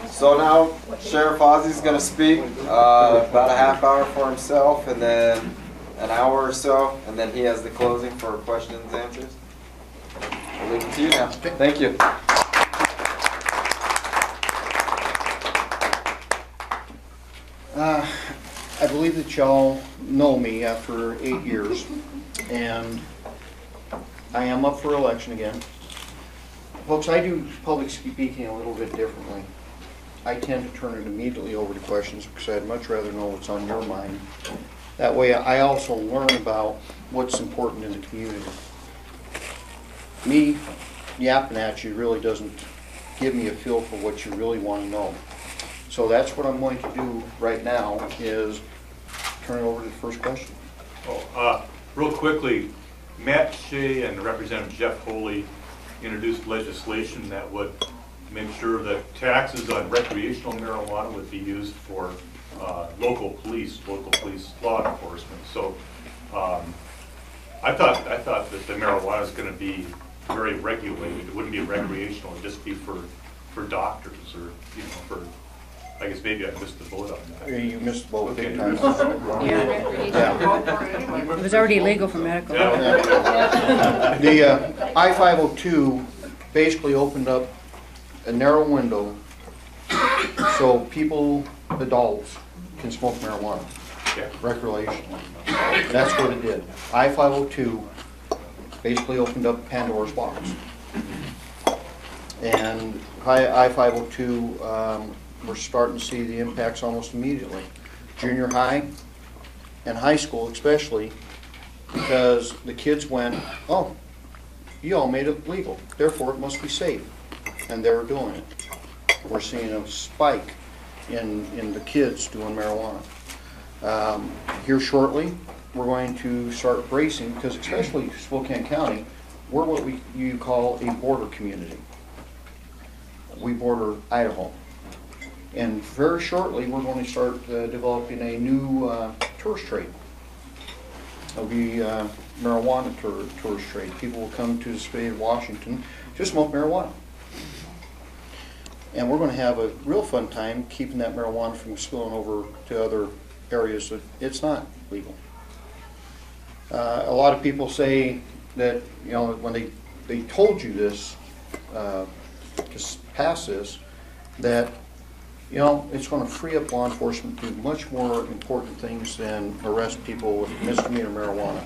So now Sheriff Ozzie's going to speak about a half hour for himself, and then an hour or so, and then he has the closing for questions and answers. I'll leave it to you now. Thank you. I believe that y'all know me after 8 years, and I am up for election again. Folks, I do public speaking a little bit differently. I tend to turn it immediately over to questions because I'd much rather know what's on your mind. That way I also learn about what's important in the community. Me yapping at you really doesn't give me a feel for what you really want to know. So that's what I'm going to do right now, is turn it over to the first question. Real quickly, Matt Shea and Representative Jeff Holey introduced legislation that would make sure that taxes on recreational marijuana would be used for local police law enforcement. So I thought that the marijuana is going to be very regulated. It wouldn't be recreational; it'd just be for doctors, or for. I guess maybe I missed the boat on that. You missed the boat big time. It was already legal for medical. Yeah. The I-502 basically opened up a narrow window so people, adults, can smoke marijuana recreationally. That's what it did. I-502 basically opened up Pandora's box. And I-502, we're starting to see the impacts almost immediately. Junior high and high school especially, because the kids went, oh, you all made it legal, therefore it must be safe. And they were doing it. We're seeing a spike in the kids doing marijuana. Here shortly, we're going to start bracing, because especially Spokane County, we're what you call a border community. We border Idaho. And very shortly, we're going to start developing a new tourist trade. It'll be marijuana tourist trade. People will come to the state of Washington to smoke marijuana. And we're going to have a real fun time keeping that marijuana from spilling over to other areas that it's not legal. A lot of people say that, when they told you this, to pass this, that it's going to free up law enforcement to do much more important things than arrest people with misdemeanor marijuana.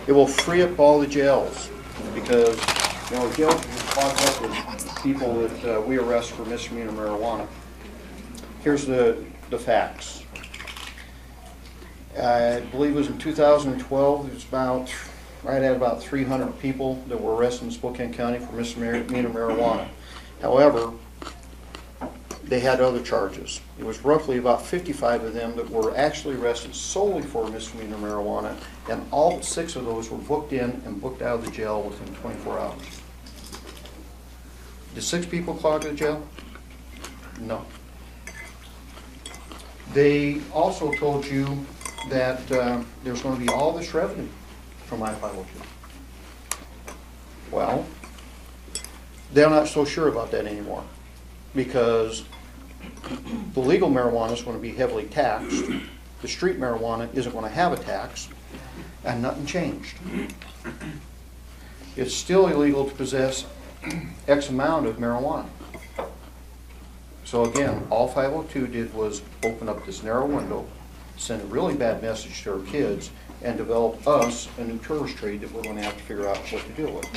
It will free up all the jails, because jails are clogged up with people that we arrest for misdemeanor marijuana. Here's the facts. I believe it was in 2012, it was right at about 300 people that were arrested in Spokane County for misdemeanor marijuana. However, they had other charges. It was roughly about 55 of them that were actually arrested solely for misdemeanor marijuana, and all 6 of those were booked in and booked out of the jail within 24 hours. Did 6 people clog the jail? No. They also told you that there's going to be all this revenue from I-502. Well, they're not so sure about that anymore, because the legal marijuana is going to be heavily taxed. The street marijuana isn't going to have a tax, and nothing changed. It's still illegal to possess X amount of marijuana. So again, all 502 did was open up this narrow window, send a really bad message to our kids, and develop us a new tourist trade that we're going to have to figure out what to deal with.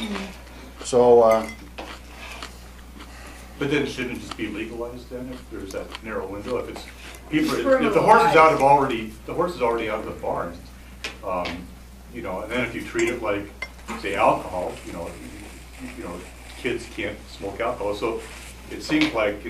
So. But then shouldn't it just be legalized then, if there's that narrow window? If it's people, if the horse is already out of the barn, and then if you treat it like, say, alcohol, kids can't smoke alcohol. So it seems like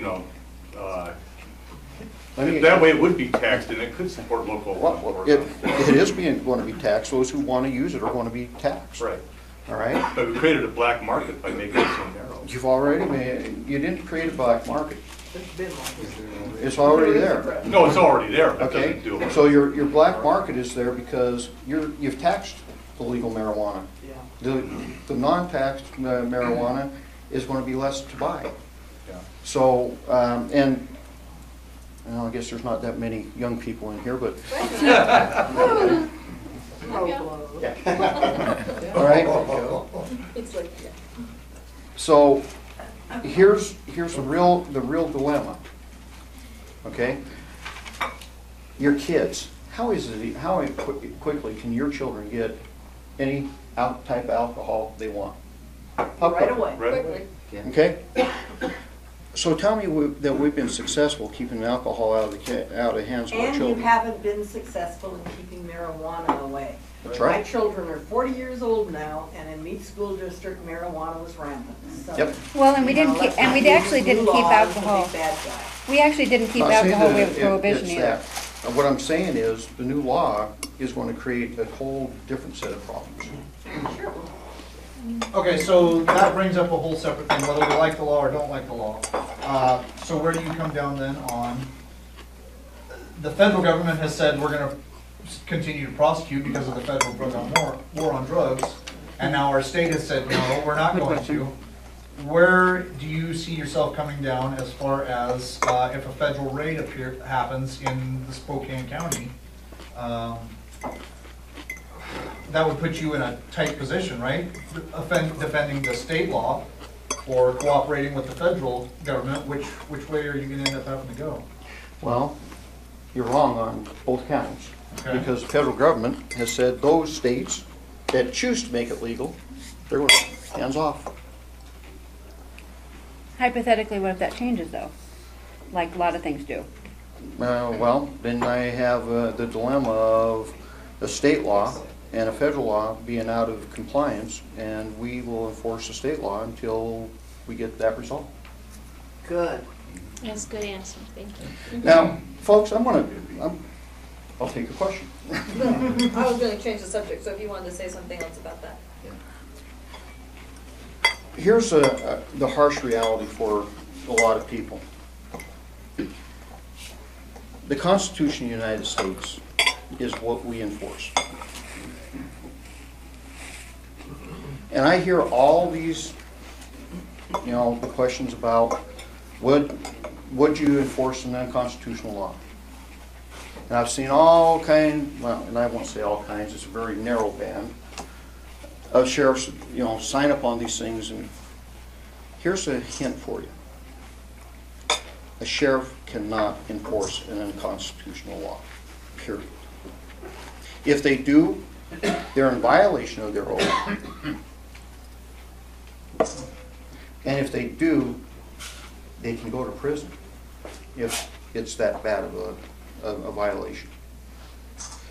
that way it would be taxed, and it could support local law enforcement. It is going to be taxed. Those who want to use it are going to be taxed. Right. All right. But we created a black market by making it so narrow. You've already you didn't create a black market. It's already there. No, it's already there. But okay. So your black market is there because you've taxed the legal marijuana. Yeah. The non-taxed marijuana is going to be less to buy. Yeah. So and Well, I guess there's not that many young people in here, but, all right? So, here's the real dilemma, okay? Your kids, how quickly can your children get any type of alcohol they want? How Right quickly? away. Right. Okay? So tell me that we've been successful keeping alcohol out of the hands of our And you children. haven't been successful in keeping marijuana away. That's My right. children are 40 years old now, and in Meade School District, marijuana was rampant. So, Yep. Well, and we you know, didn't let's keep, and not we use actually new didn't keep laws to be alcohol. bad guys. We actually didn't keep Not saying alcohol that with it- prohibition it's either. that. What I'm saying is, the new law is going to create a whole different set of problems. Okay, so that brings up a whole separate thing, whether we like the law or don't like the law. So where do you come down then on, the federal government has said we're gonna continue to prosecute because of the federal drug war on drugs, and now our state has said, no, we're not going to. Where do you see yourself coming down as far as if a federal raid happens in the Spokane County? That would put you in a tight position, right? Defending the state law or cooperating with the federal government, which way are you gonna end up having to go? Well, you're wrong on both counts. Okay. Because the federal government has said those states that choose to make it legal, they're hands off. Hypothetically, what if that changes though? Like a lot of things do. Well, then I have the dilemma of a state law and a federal law being out of compliance, and we will enforce the state law until we get that resolved. Good. That's a good answer, thank you. Now, folks, I'll take a question. I was going to change the subject, so if you wanted to say something else about that. Here's the harsh reality for a lot of people. The Constitution of the United States is what we enforce. And I hear all these, the questions about would you enforce a non-constitutional law? And I've seen all kinds, well, and I won't say all kinds, it's a very narrow band of sheriffs, sign up on these things. And here's a hint for you. A sheriff cannot enforce an unconstitutional law, period. If they do, they're in violation of their oath. And if they do, they can go to prison if it's that bad of a violation.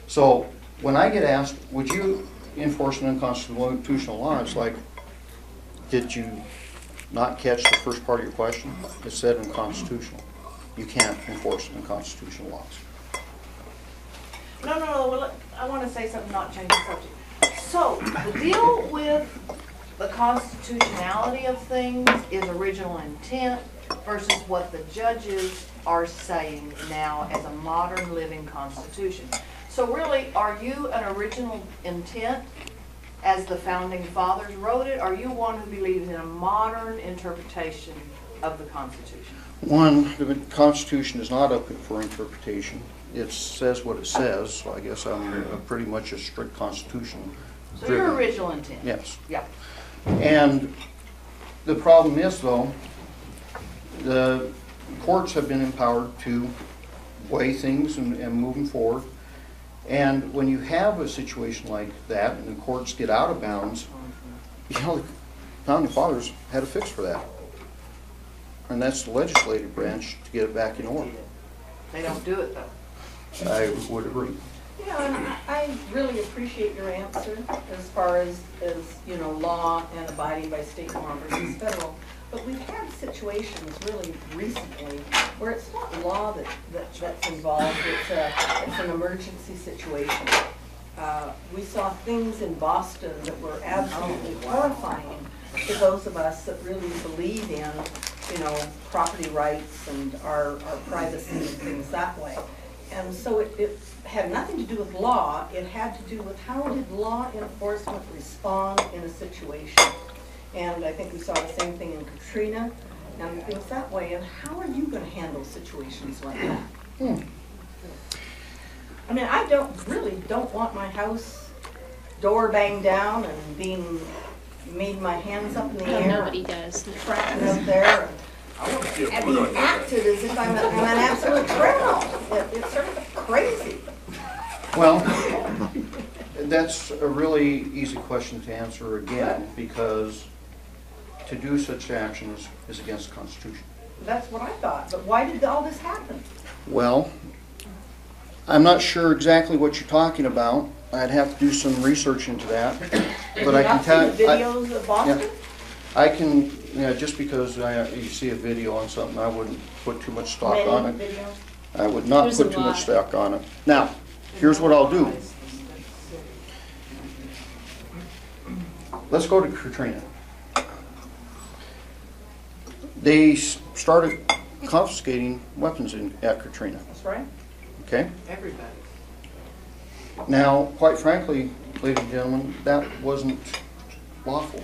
So when I get asked, would you enforce an unconstitutional law, it's like, did you not catch the first part of your question? It said unconstitutional. You can't enforce unconstitutional laws. No, well, I want to say something, not change the subject. So, the deal with the constitutionality of things is original intent versus what the judges are saying now as a modern living constitution. So really, are you an original intent as the founding fathers wrote it? Or are you one who believes in a modern interpretation of the Constitution? One, the Constitution is not up for interpretation. It says what it says, so I guess I'm pretty much a strict Constitution. So your original intent? Yes. Yeah. And the problem is, though, the courts have been empowered to weigh things and move them forward. And when you have a situation like that and the courts get out of bounds, the founding fathers had a fix for that. And that's the legislative branch to get it back in order. They don't do it, though. I would agree. Yeah, and I really appreciate your answer as far as law and abiding by state law versus federal. But we've had situations really recently where it's not law that's involved, it's an emergency situation. We saw things in Boston that were absolutely horrifying to those of us that really believe in, property rights and our privacy and things that way. And so it had nothing to do with law, it had to do with how did law enforcement respond in a situation. And I think we saw the same thing in Katrina and things that way. And how are you going to handle situations like that? I mean, I don't want my house door banged down and being made my hands up in the No, air. nobody does. Trapped out there and being acted as if I'm an absolute criminal. It's sort of crazy. Well, that's a really easy question to answer again, because to do such actions is against the Constitution. That's what I thought, but why did all this happen? Well, I'm not sure exactly what you're talking about. I'd have to do some research into that, but I can tell. Have you not seen videos of Boston? I can, just because you see a video on something, I wouldn't put too much stock on it. Many videos? I would not There's put a too much lot. stock on it. Now, here's what I'll do. Let's go to Katrina. They started confiscating weapons at Katrina, That's right. okay? Everybody. Now, quite frankly, ladies and gentlemen, that wasn't lawful.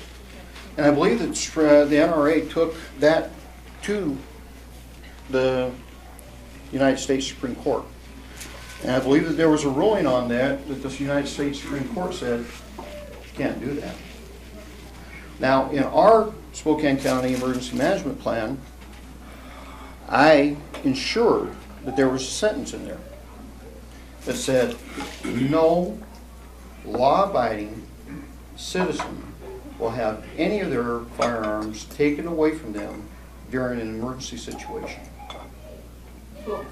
And I believe that the NRA took that to the United States Supreme Court. And I believe that there was a ruling on that the United States Supreme Court said, you can't do that. Now, in our Spokane County Emergency Management Plan, I ensured that there was a sentence in there that said, no law-abiding citizen will have any of their firearms taken away from them during an emergency situation. Cool.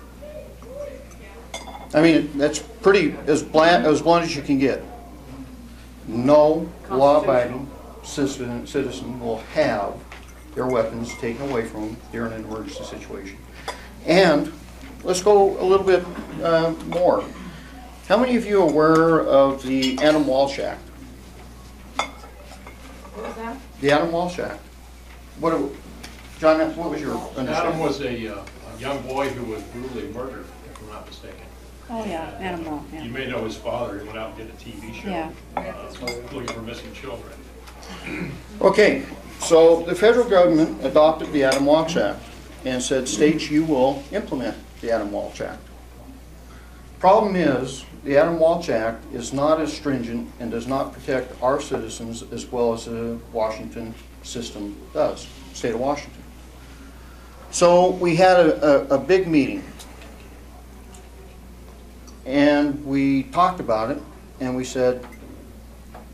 I mean, that's pretty as blunt as you can get. No law-abiding citizen will have their weapons taken away from them during an emergency situation. And let's go a little bit more. How many of you are aware of the Adam Walsh Act? What was that? The Adam Walsh Act. John, what was your Adam understanding? was a young boy who was brutally murdered, if I'm not mistaken. Oh, yeah, animal, You yeah. may know his father. He went out and did a TV show Yeah. looking for missing children. Okay, so the federal government adopted the Adam Walsh Act and said, states, you will implement the Adam Walsh Act. Problem is, the Adam Walsh Act is not as stringent and does not protect our citizens as well as the Washington system does, state of Washington. So we had a big meeting, and we talked about it, and we said,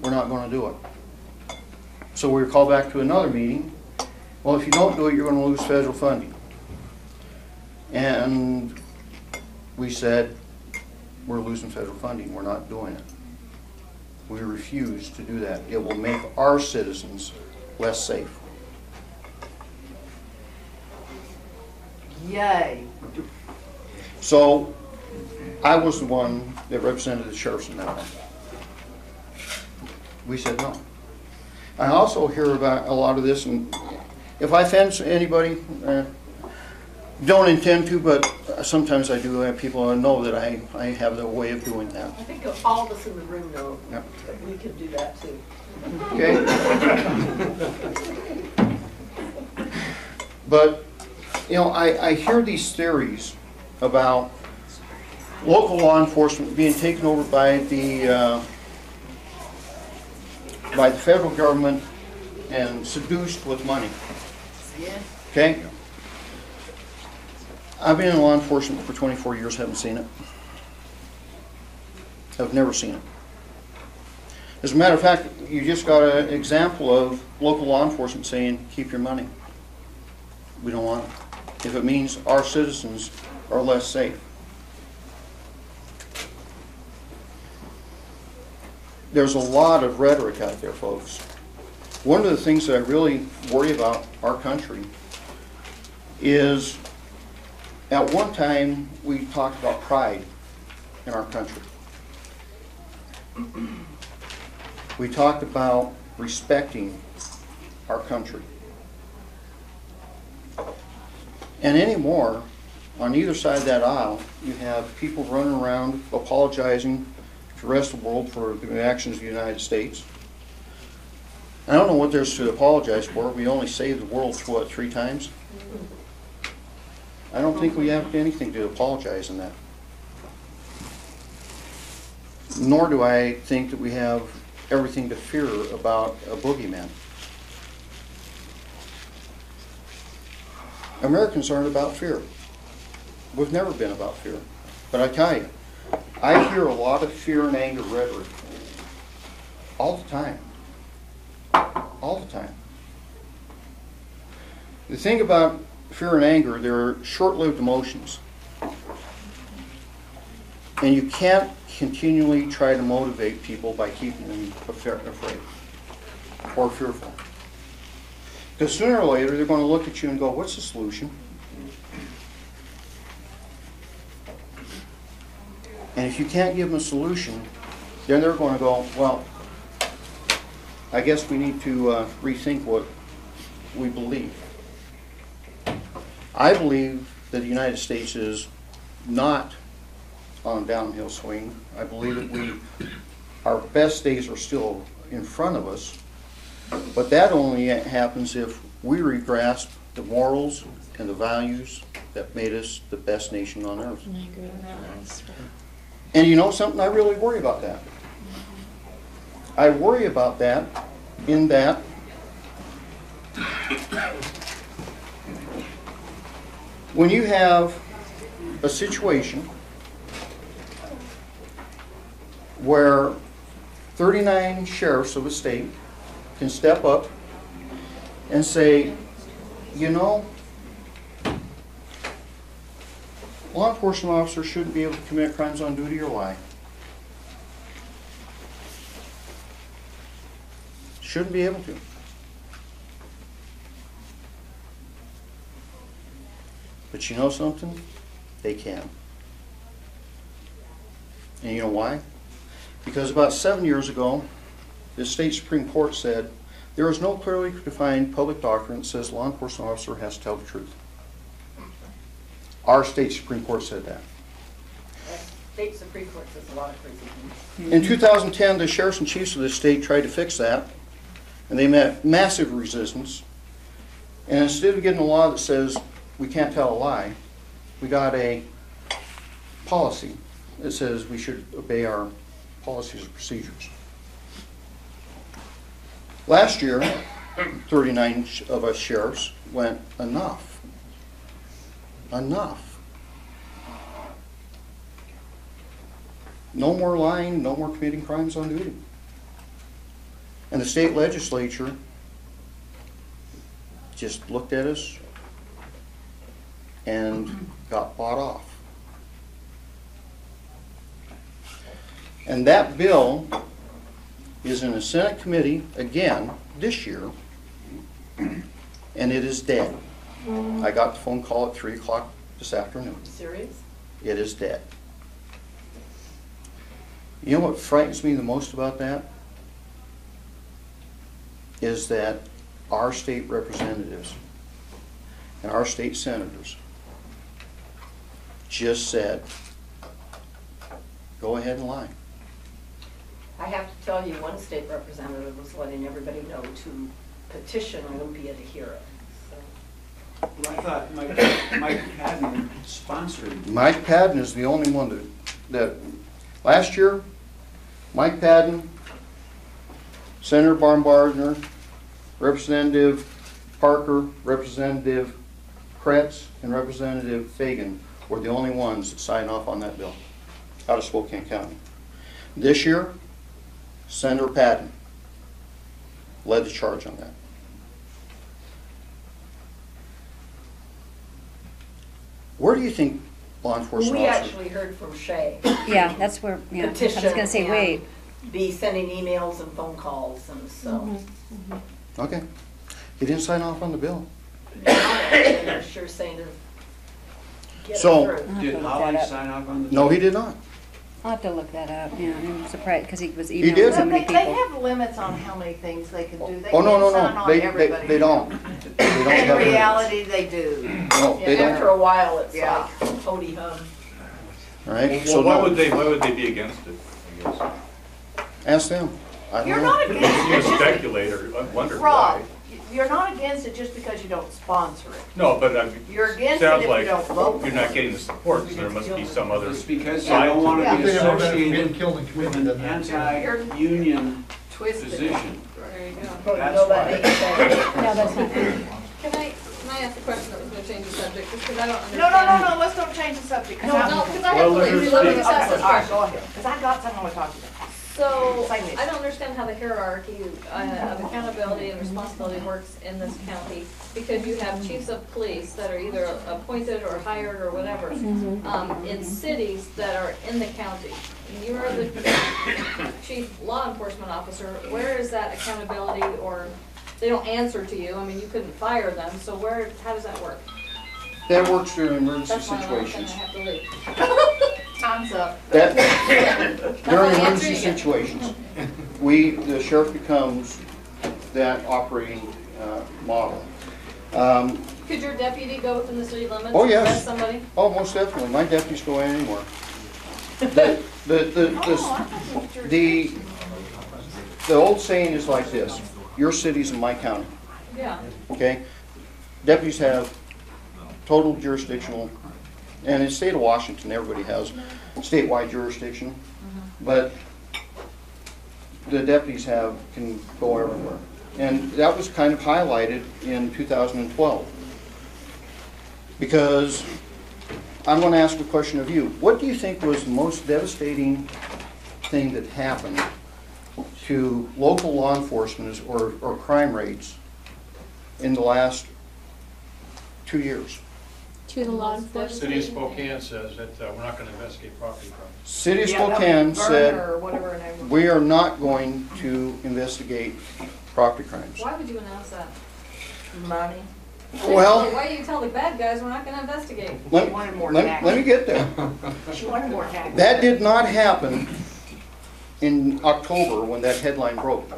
we're not going to do it. So we were called back to another meeting. Well, if you don't do it, you're going to lose federal funding. And we said, we're losing federal funding. We're not doing it. We refuse to do that. It will make our citizens less safe. Yay. So I was the one that represented the sheriffs in that one. We said no. I also hear about a lot of this, and if I offend anybody, don't intend to, but sometimes I do have people know that I have the way of doing that. I think all of us in the room know Yep. that we could do that too. Okay? But, I hear these theories about local law enforcement being taken over by the federal government and seduced with money. Okay? I've been in law enforcement for 24 years, haven't seen it. I've never seen it. As a matter of fact, you just got an example of local law enforcement saying, keep your money. We don't want it. If it means our citizens are less safe. There's a lot of rhetoric out there, folks. One of the things that I really worry about our country is, at one time, we talked about pride in our country. We talked about respecting our country. And anymore, on either side of that aisle, you have people running around apologizing to the rest of the world for the actions of the United States. I don't know what there's to apologize for. We only saved the world, what, 3 times? I don't think we have anything to apologize in that. Nor do I think that we have everything to fear about a boogeyman. Americans aren't about fear. We've never been about fear. But I tell you, I hear a lot of fear and anger rhetoric all the time. All the time. The thing about fear and anger, they're short-lived emotions. And you can't continually try to motivate people by keeping them afraid or fearful. Because sooner or later, they're going to look at you and go, what's the solution? And if you can't give them a solution, then they're going to go, well, I guess we need to rethink what we believe. I believe that the United States is not on a downhill swing. I believe that our best days are still in front of us, but that only happens if we grasp the morals and the values that made us the best nation on earth. I agree with that. And you know something? I really worry about that. I worry about that in that when you have a situation where 39 sheriffs of a state can step up and say, you know, law enforcement officers shouldn't be able to commit crimes on duty or lie. Shouldn't be able to. But you know something? They can. And you know why? Because about 7 years ago, the state Supreme Court said, there is no clearly defined public doctrine that says law enforcement officer has to tell the truth. Our state Supreme Court said that. State Supreme Court says a lot of crazy things. In 2010, the sheriffs and chiefs of the state tried to fix that, and they met massive resistance. And instead of getting a law that says we can't tell a lie, we got a policy that says we should obey our policies and procedures. Last year, 39 of us sheriffs went, enough. Enough. No more lying, no more committing crimes on duty. And the state legislature just looked at us and got bought off. And that bill is in a Senate committee again this year, and it is dead. I got the phone call at 3 o'clock this afternoon. Serious? It is dead. You know what frightens me the most about that? Is that our state representatives and our state senators just said, go ahead and lie. I have to tell you, one state representative was letting everybody know to petition Olympia to hear it. So. I thought Mike Padden sponsored. Mike Padden is the only one that last year, Mike Padden, Senator Baumgardner, Representative Parker, Representative Kretz, and Representative Fagan were the only ones that signed off on that bill out of Spokane County. This year, Senator Padden led the charge on that. Where do you think law enforcement We officers... actually heard from Shay. Yeah, that's where, yeah, I was Petition gonna say, and wait. be sending emails and phone calls, and so. Okay. He didn't sign off on the bill. They're sure saying to get So- it through. I'll have Did to look Holly that up. sign off on the? No, he did not. I'll have to look that up, yeah, I'm surprised, because he was did. emailing so But many they people. have limits on how many things they can do. They Oh, no, can't sign no, on they everybody. don't. They don't In have limits. reality, they do. No, they Yeah, after don't. a while, it's Yeah. like hody hum. All right, Well, so why no. would they be against it, I guess? Ask them. I don't You're know. not against You it. speculate or wonder Rob, why. you're not against it just because you don't sponsor it. No, but I mean, You're against it sounds if like you don't vote. you're not getting the support, so there must be some other It's because side I don't want to to it. be If they ever been associated killed in with community, an then that's- anti-union Twisted. position. There you go. Well, That's no, that why. ain't that. No, that's not. Can I ask a question that was gonna change the subject, just because I don't No, understand? no, let's don't change the subject. 'cause No, I'm- no, because I Well, have to let her leave, let me speak. just ask Okay, this all right, go question. ahead, because I got something I want to talk to you about. So, Say this. I don't understand how the hierarchy of accountability and responsibility works in this county, because you have chiefs of police that are either appointed or hired or whatever, in cities that are in the county. And you are the chief law enforcement officer, where is that accountability, or they don't answer to you, I mean, you couldn't fire them, so where, how does that work? That works during emergency That's why I'm gonna situations. have to leave. Time's up. That, That's during not emergency answering it. situations, the sheriff becomes that operating model. Could your deputy go within the city limits? Oh, and yes. arrest somebody? Oh, most definitely. My deputies go anywhere. The old saying is like this: your city's in my county. Yeah. Okay? Deputies have total jurisdictional, and in the state of Washington, everybody has statewide jurisdiction, but the deputies can go everywhere. And that was kind of highlighted in 2012. Because I'm going to ask a question of you. What do you think was the most devastating thing that happened to local law enforcement or crime rates in the last 2 years? To the law enforcement. City of Spokane says that we're not going to investigate property crimes. City of Yeah, that was Spokane Verner said, or whatever her name was. we are not going to investigate property crimes. Why would you announce that? Money. Well, Why do you tell the bad guys we're not gonna investigate? let She wanted more let tax. me get there. She wanted more tax. That did not happen in October when that headline broke.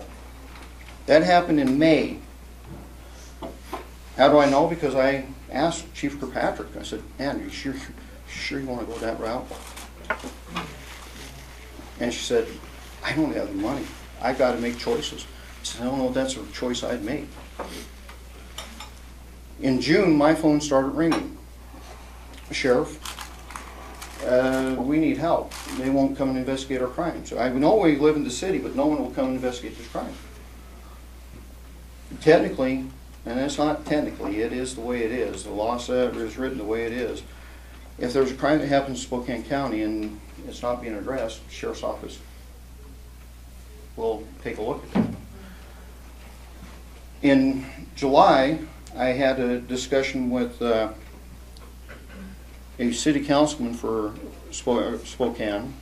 That happened in May. How do I know? Because I asked Chief Kirkpatrick. I said, "Man, you sure you want to go that route?" And she said, "I don't have the money. I got to make choices." I said, "I don't know if that's a choice I'd make." In June, my phone started ringing. "Sheriff, we need help. They won't come and investigate our crimes. I know we live in the city, but no one will come and investigate this crime." Technically, and it's not technically, it is the way it is. The law is written the way it is. If there's a crime that happens in Spokane County and it's not being addressed, the sheriff's office will take a look at that. In July, I had a discussion with a city councilman for Spokane,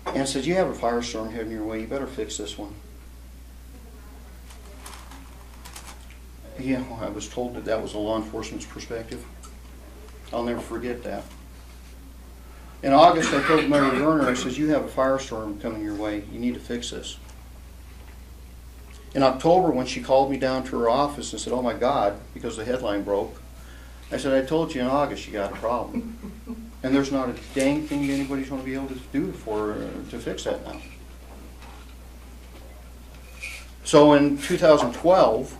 and said, "You have a firestorm heading your way, you better fix this one." Yeah, well, I was told that that was a law enforcement's perspective. I'll never forget that. In August, I told Mayor Werner, I said, "You have a firestorm coming your way, you need to fix this." In October, when she called me down to her office and said, "Oh my God," because the headline broke, I said, "I told you in August you got a problem." And there's not a dang thing anybody's going to be able to do to fix that now. So in 2012,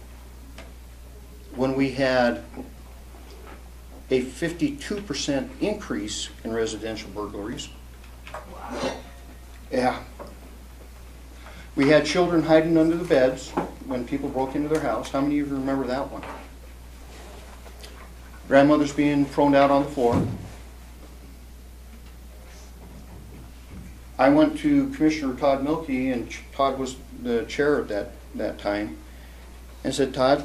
when we had a 52% increase in residential burglaries, yeah, we had children hiding under the beds when people broke into their house. How many of you remember that one? Grandmothers being thrown out on the floor. I went to Commissioner Todd Milkey, and Todd was the chair at that time, and said, "Todd,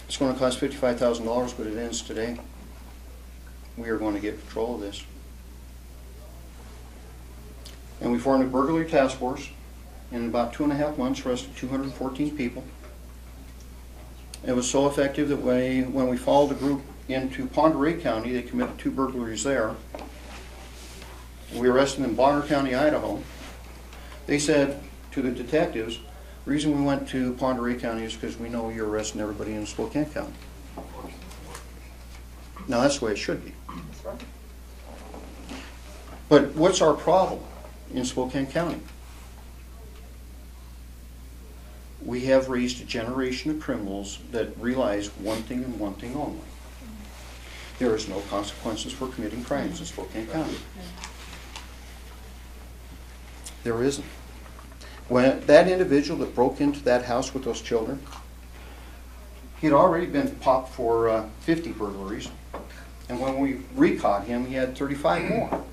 it's going to cost $55,000, but it ends today. We are going to get control of this." And we formed a burglary task force. In about 2.5 months, arrested 214 people. It was so effective that when we followed the group into Ponderay County, they committed 2 burglaries there. We arrested them in Bonner County, Idaho. They said to the detectives, "The reason we went to Ponderay County is because we know you're arresting everybody in Spokane County." Now that's the way it should be. But what's our problem in Spokane County? we have raised a generation of criminals that realize one thing and one thing only. There is no consequences for committing crimes in Spokane County. There isn't. When that individual that broke into that house with those children, he'd already been popped for 50 burglaries. And when we recaught him, he had 35 more.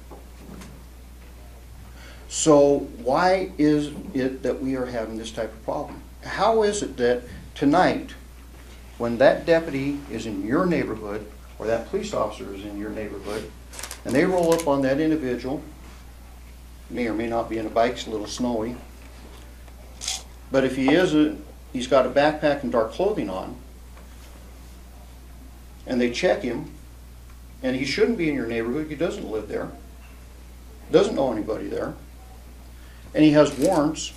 So why is it that we are having this type of problem? How is it that tonight, when that deputy is in your neighborhood, or that police officer is in your neighborhood, and they roll up on that individual, may or may not be in a bike, it's a little snowy, but if he isn't, he's got a backpack and dark clothing on, and they check him, and he shouldn't be in your neighborhood, he doesn't live there, doesn't know anybody there, and he has warrants,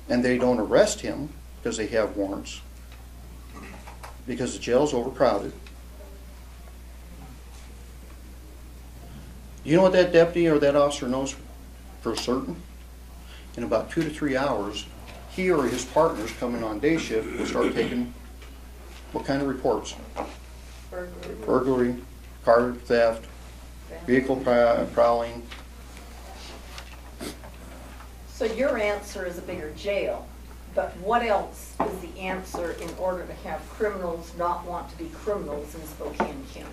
and they don't arrest him because they have warrants, because the jail's overcrowded. You know what that deputy or that officer knows for certain? In about 2 to 3 hours, he or his partners coming on day shift will start taking what kind of reports? Burglary, car theft, vehicle prowling. So your answer is a bigger jail, but what else is the answer in order to have criminals not want to be criminals in Spokane County?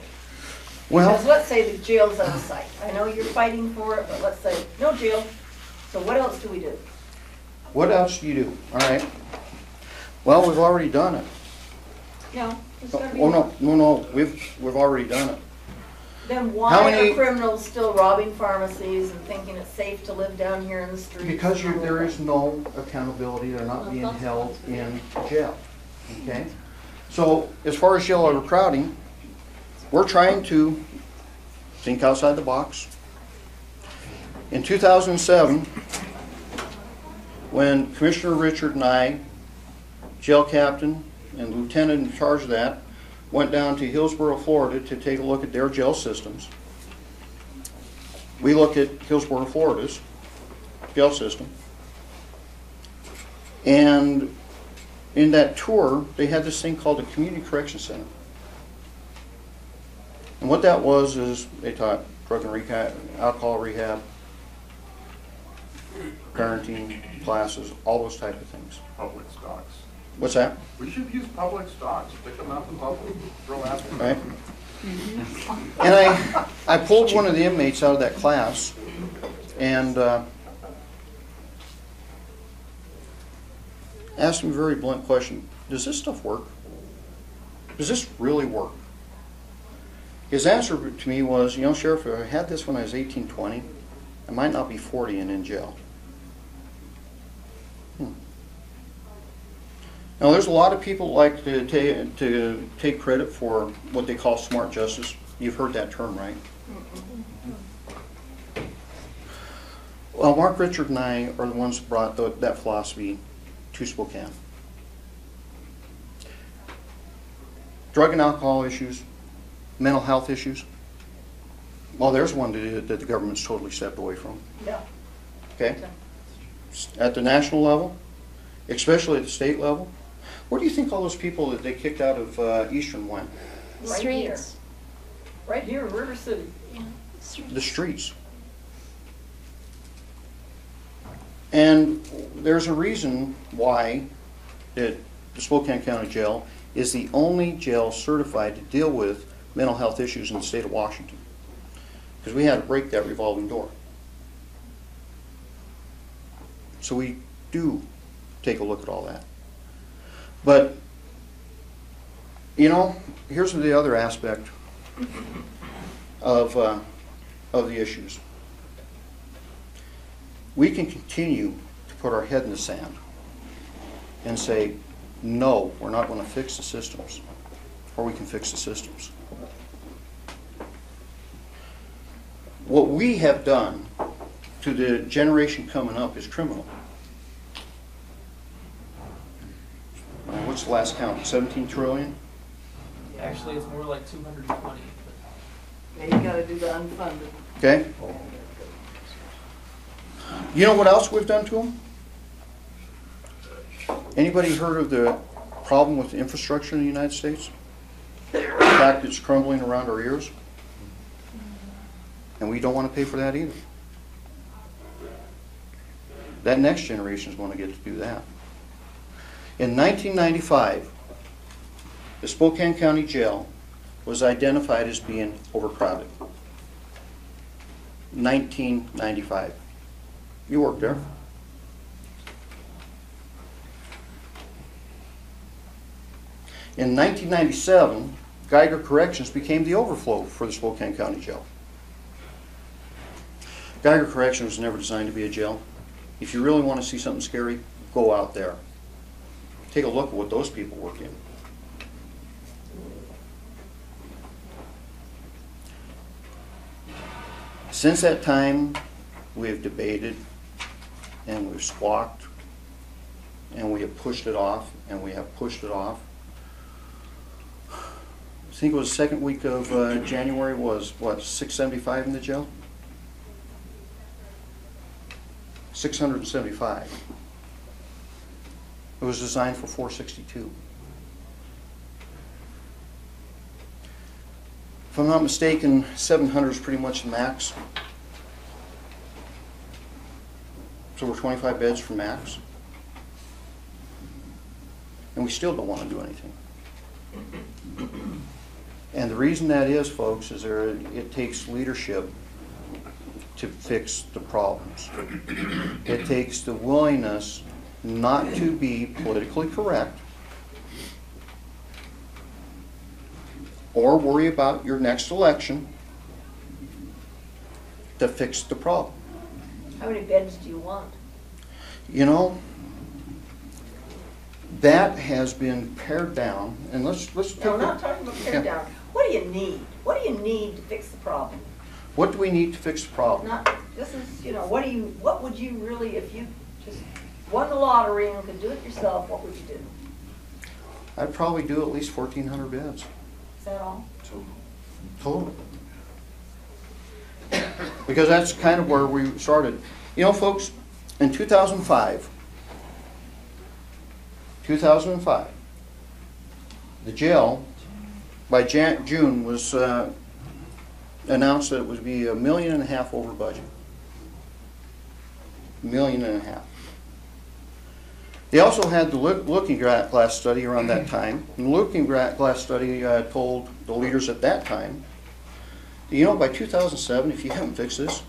Well, Because let's say the jail's out of sight. I know you're fighting for it, but let's say no jail. So what else do we do? what else do you do? All right. Well, we've already done it. No, there's gotta be Oh, more. no, we've already done it. Then How why many- are criminals still robbing pharmacies and thinking it's safe to live down here in the streets? Because there is no accountability, they're not being held in jail, okay? So, as far as jail overcrowding, we're trying to think outside the box. In 2007, when Commissioner Richard and I, jail captain and lieutenant in charge of that, went down to Hillsborough, Florida to take a look at their jail systems. We looked at Hillsborough, Florida's jail system. And in that tour, they had this thing called a community correction center. And what that was is they taught drug and rehab, alcohol rehab, parenting classes, all those type of things. Public stocks. What's that? We should use public stocks, pick them up in public, throw at them. Right? And I pulled one of the inmates out of that class and asked him a very blunt question. Does this stuff work? Does this really work? His answer to me was, you know, Sheriff, if I had this when I was 18, 20, I might not be 40 and in jail. Now, there's a lot of people like to take credit for what they call smart justice. You've heard that term, right? Well, Mark Richard and I are the ones that brought that philosophy to Spokane. Drug and alcohol issues, mental health issues. Well, there's one that the government's totally stepped away from. Yeah. Okay? At the national level, especially at the state level, where do you think all those people that they kicked out of Eastern went? Right here. Streets. Right here in River City. The streets. And there's a reason why that the Spokane County Jail is the only jail certified to deal with mental health issues in the state of Washington. Because we had to break that revolving door. So we do take a look at all that. But, you know, here's the other aspect of the issues. We can continue to put our head in the sand and say, no, we're not going to fix the systems, or we can fix the systems. What we have done to the generation coming up is criminal. What's the last count? 17 trillion? Actually, it's more like 220. Now you gotta do the unfunded. Okay. You know what else we've done to them? Anybody heard of the problem with infrastructure in the United States? The fact it's crumbling around our ears? And we don't want to pay for that either. That next generation is going to get to do that. In 1995, the Spokane County Jail was identified as being overcrowded. 1995. You worked there. In 1997, Geiger Corrections became the overflow for the Spokane County Jail. Geiger Corrections was never designed to be a jail. If you really want to see something scary, go out there. Take a look at what those people work in. Since that time, we have debated and we've squawked and we have pushed it off and we have pushed it off. I think it was the second week of January was, what, 675 in the jail? 675. It was designed for 462. If I'm not mistaken, 700 is pretty much the max. So we're 25 beds for max. And we still don't want to do anything. And the reason that is, folks, is it takes leadership to fix the problems. It takes the willingness not to be politically correct or worry about your next election to fix the problem. How many beds do you want? You know, that has been pared down, and let's No, I'm not talking about pared down. What do you need? What do you need to fix the problem? What do we need to fix the problem? This is, what would you really, if you just won the lottery and could do it yourself, what would you do? I'd probably do at least 1,400 beds. Is that all? Total. Because that's kind of where we started. You know, folks, in 2005, the jail, by June, was announced that it would be $1.5 million over budget. $1.5 million. They also had the looking glass study around that time. And the looking glass study told the leaders at that time, you know, by 2007, if you haven't fixed this,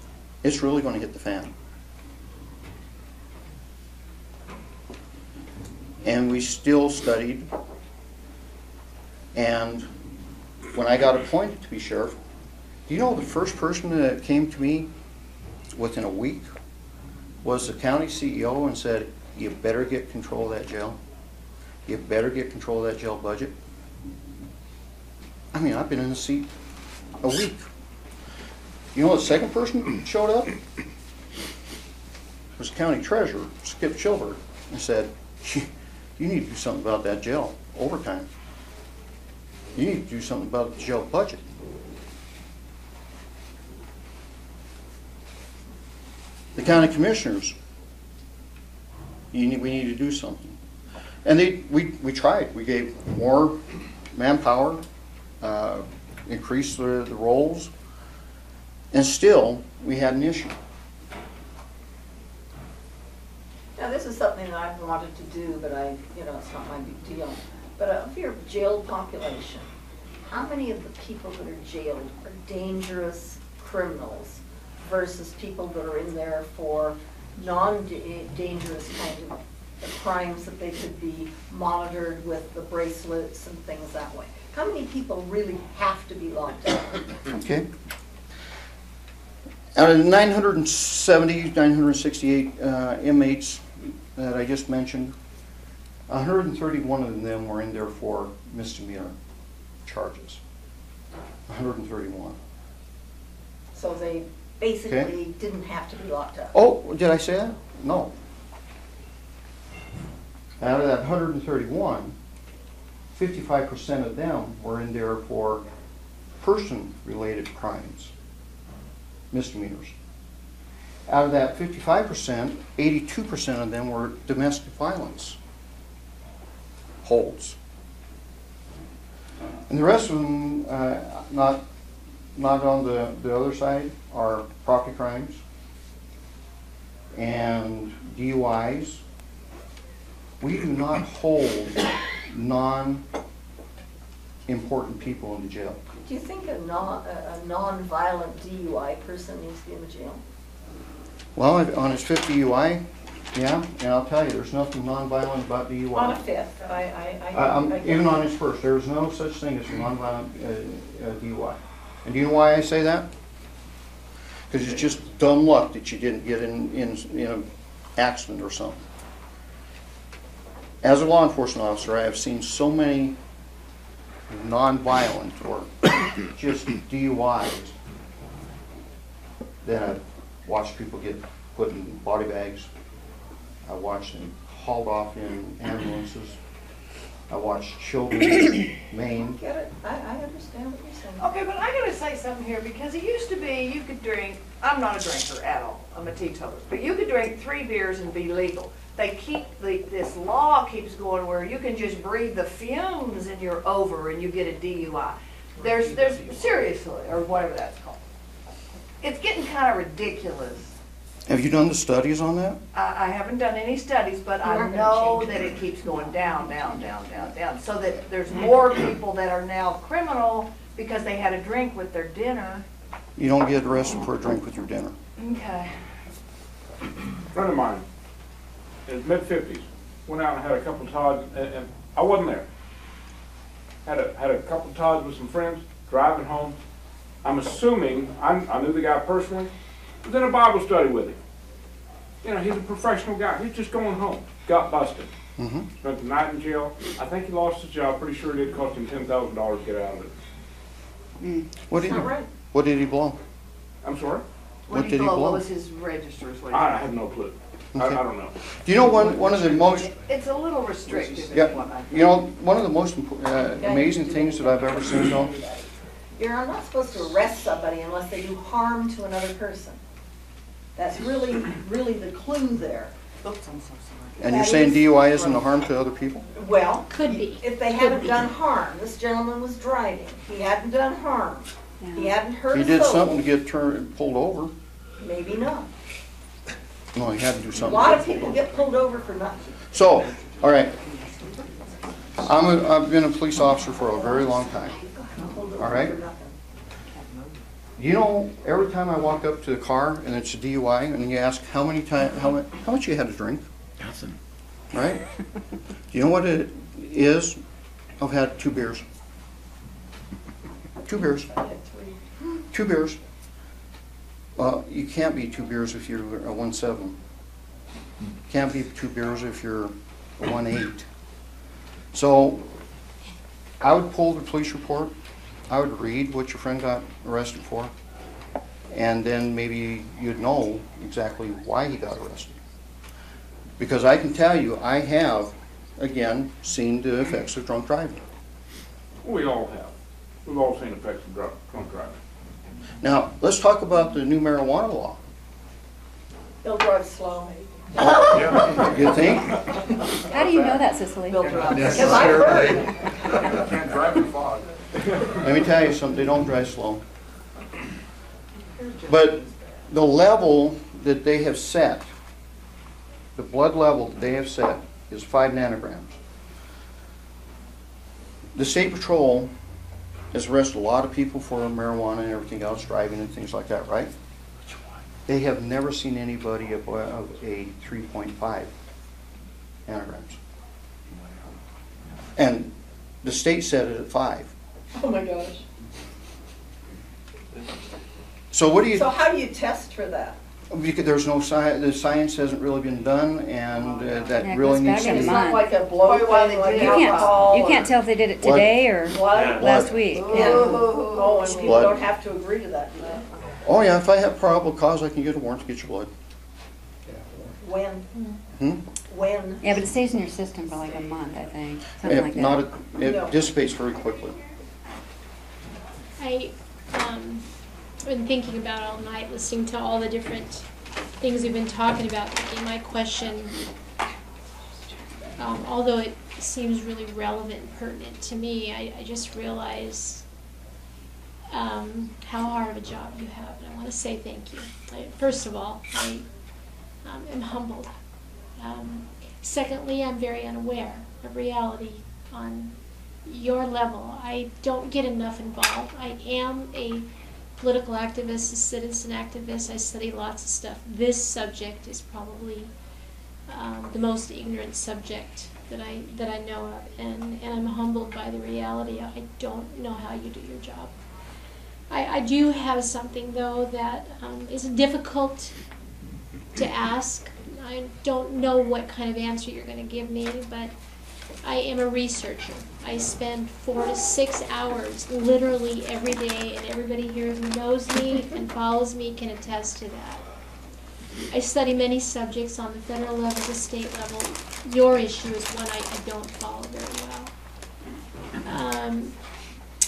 it's really going to hit the fan. And we still studied. And when I got appointed to be sheriff, do you know the first person that came to me within a week was the county CEO and said, you better get control of that jail. You better get control of that jail budget. I mean, I've been in the seat a week. You know what the second person showed up? It was the county treasurer, Skip Chilbert, and said, you need to do something about that jail overtime. You need to do something about the jail budget. The county commissioners, we need to do something. And we tried. We gave more manpower, increased the roles, and still we had an issue. Now, this is something that I've wanted to do, but it's not my big deal. But of your jail population, how many of the people that are jailed are dangerous criminals versus people that are in there for non-dangerous kind of crimes that they could be monitored with the bracelets and things that way? How many people really have to be locked up? Okay. Out of the 970, 968 inmates that I just mentioned, 131 of them were in there for misdemeanor charges. 131. So they basically didn't have to be locked up. Oh, did I say that? No. Out of that 131, 55% of them were in there for person-related crimes, misdemeanors. Out of that 55%, 82% of them were domestic violence holds. And the rest of them, not on the other side, are property crimes and DUIs. We do not hold non-important people in the jail. Do you think a non-violent DUI person needs to be in the jail? Well, on his 5th DUI, yeah, and I'll tell you, there's nothing non-violent about DUI. On a 5th, I get Even it. on his 1st, there's no such thing as a non-violent DUI. And do you know why I say that? Because it's just dumb luck that you didn't get in an accident or something. As a law enforcement officer, I have seen so many non-violent or just DUIs that I've watched people get put in body bags. I watched them hauled off in ambulances. I watched children maimed. Get it? I understand what you're saying. Okay, but I gotta say something here, because it used to be you could drink, I'm not a drinker at all, I'm a teetotaler, but you could drink 3 beers and be legal. They keep, this law keeps going where you can just breathe the fumes and you're over and you get a DUI. There's seriously, or whatever that's called. It's getting kind of ridiculous. Have you done the studies on that? I haven't done any studies, but I know that it keeps going down, down, down, down, down. So that there's more people that are now criminal because they had a drink with their dinner. You don't get arrested for a drink with your dinner. Okay. A friend of mine, in his mid-50s, went out and had a couple of Todds, and I wasn't there. Had a couple of Todds with some friends, driving home. I'm assuming, I knew the guy personally, was in a Bible study with him. You know, he's a professional guy. He's just going home. Got busted. Spent the night in jail. I think he lost his job. Pretty sure it did cost him $10,000 to get out of it. What did he blow? I'm sorry? What did he blow? What was his register? Is what he I said. have no clue. Okay. I don't know. Do you know one of the most, It's a little restrictive. is yeah, what I think. you know, one of the most amazing things that I've ever seen though, You're not supposed to arrest somebody unless they do harm to another person. That's really the clue there. Oops, I'm so sorry. and you're That saying is- DUI isn't a harm to other people? Well, Could be. if they haven't done harm, this gentleman was driving, he hadn't done harm, he hadn't hurt He a did something to soul, get pulled over. maybe not. No, he had to do A something. lot of people get pulled over for nothing. So, all right. I've been a police officer for a very long time. Pulled over All right. for nothing. You know, every time I walk up to the car and it's a DUI, and you ask how much you had to drink? Nothing. Right? You know what it is? I've had 2 beers. 2 beers. I had 3. 2 beers. You can't be 2 beers if you're a 1.7. Can't be 2 beers if you're a 1.8. So I would pull the police report. I would read what your friend got arrested for, and then maybe you'd know exactly why he got arrested. Because I can tell you, I have, again, seen the effects of drunk driving. We all have. We've all seen effects of drunk driving. Now, let's talk about the new marijuana law. They'll drive slow. You think? How do you know that, Cicely? They'll drive. Because I've heard. Can't drive in fog. Let me tell you something, they don't drive slow. But the level that they have set, the blood level that they have set is 5 nanograms. The state patrol has arrested a lot of people for marijuana and everything else, driving and things like that, right? They have never seen anybody above a 3.5 nanograms. And the state set it at 5. Oh my gosh. So what do you? So how do you test for that? Because there's no science, the science hasn't really been done, and that Yeah, it really goes needs back to in be. It's the not month. like a blow thing like You alcohol. can't tell if they did it today or What? last week. Yeah. Oh, and people Blood. don't have to agree to that, do they? Oh yeah, if I have probable cause, I can get a warrant to get your blood. When? Hmm? When? Yeah, but it stays in your system for like a month, I think, something like If that. not, it No. dissipates very quickly. I been thinking about all night, listening to all the different things we've been talking about. And my question although it seems really relevant and pertinent to me, I just realize how hard of a job you have, and I want to say thank you. First of all, I am humbled. Secondly, I'm very unaware of reality on your level. I don't get enough involved. I am a political activist, a citizen activist. I study lots of stuff. This subject is probably the most ignorant subject that I know of, and I'm humbled by the reality. I don't know how you do your job. I do have something, though, that is difficult to ask. I don't know what kind of answer you're going to give me, but I am a researcher. I spend 4 to 6 hours literally every day, and everybody here who knows me and follows me can attest to that. I study many subjects on the federal level, the state level. Your issue is one I don't follow very well.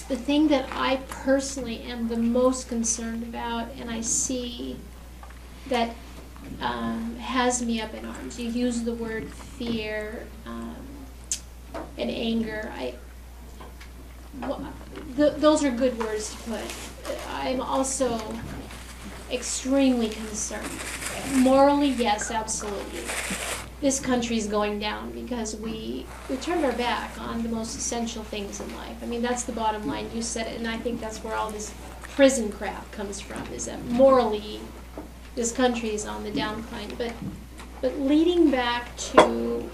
The thing that I personally am the most concerned about, and I see that has me up in arms. You use the word fear and anger. Those are good words to put. I'm also extremely concerned. Morally, yes, absolutely. This country's going down because we turned our back on the most essential things in life. I mean, that's the bottom line. You said it, and I think that's where all this prison crap comes from, is that morally this country is on the downcline. But leading back to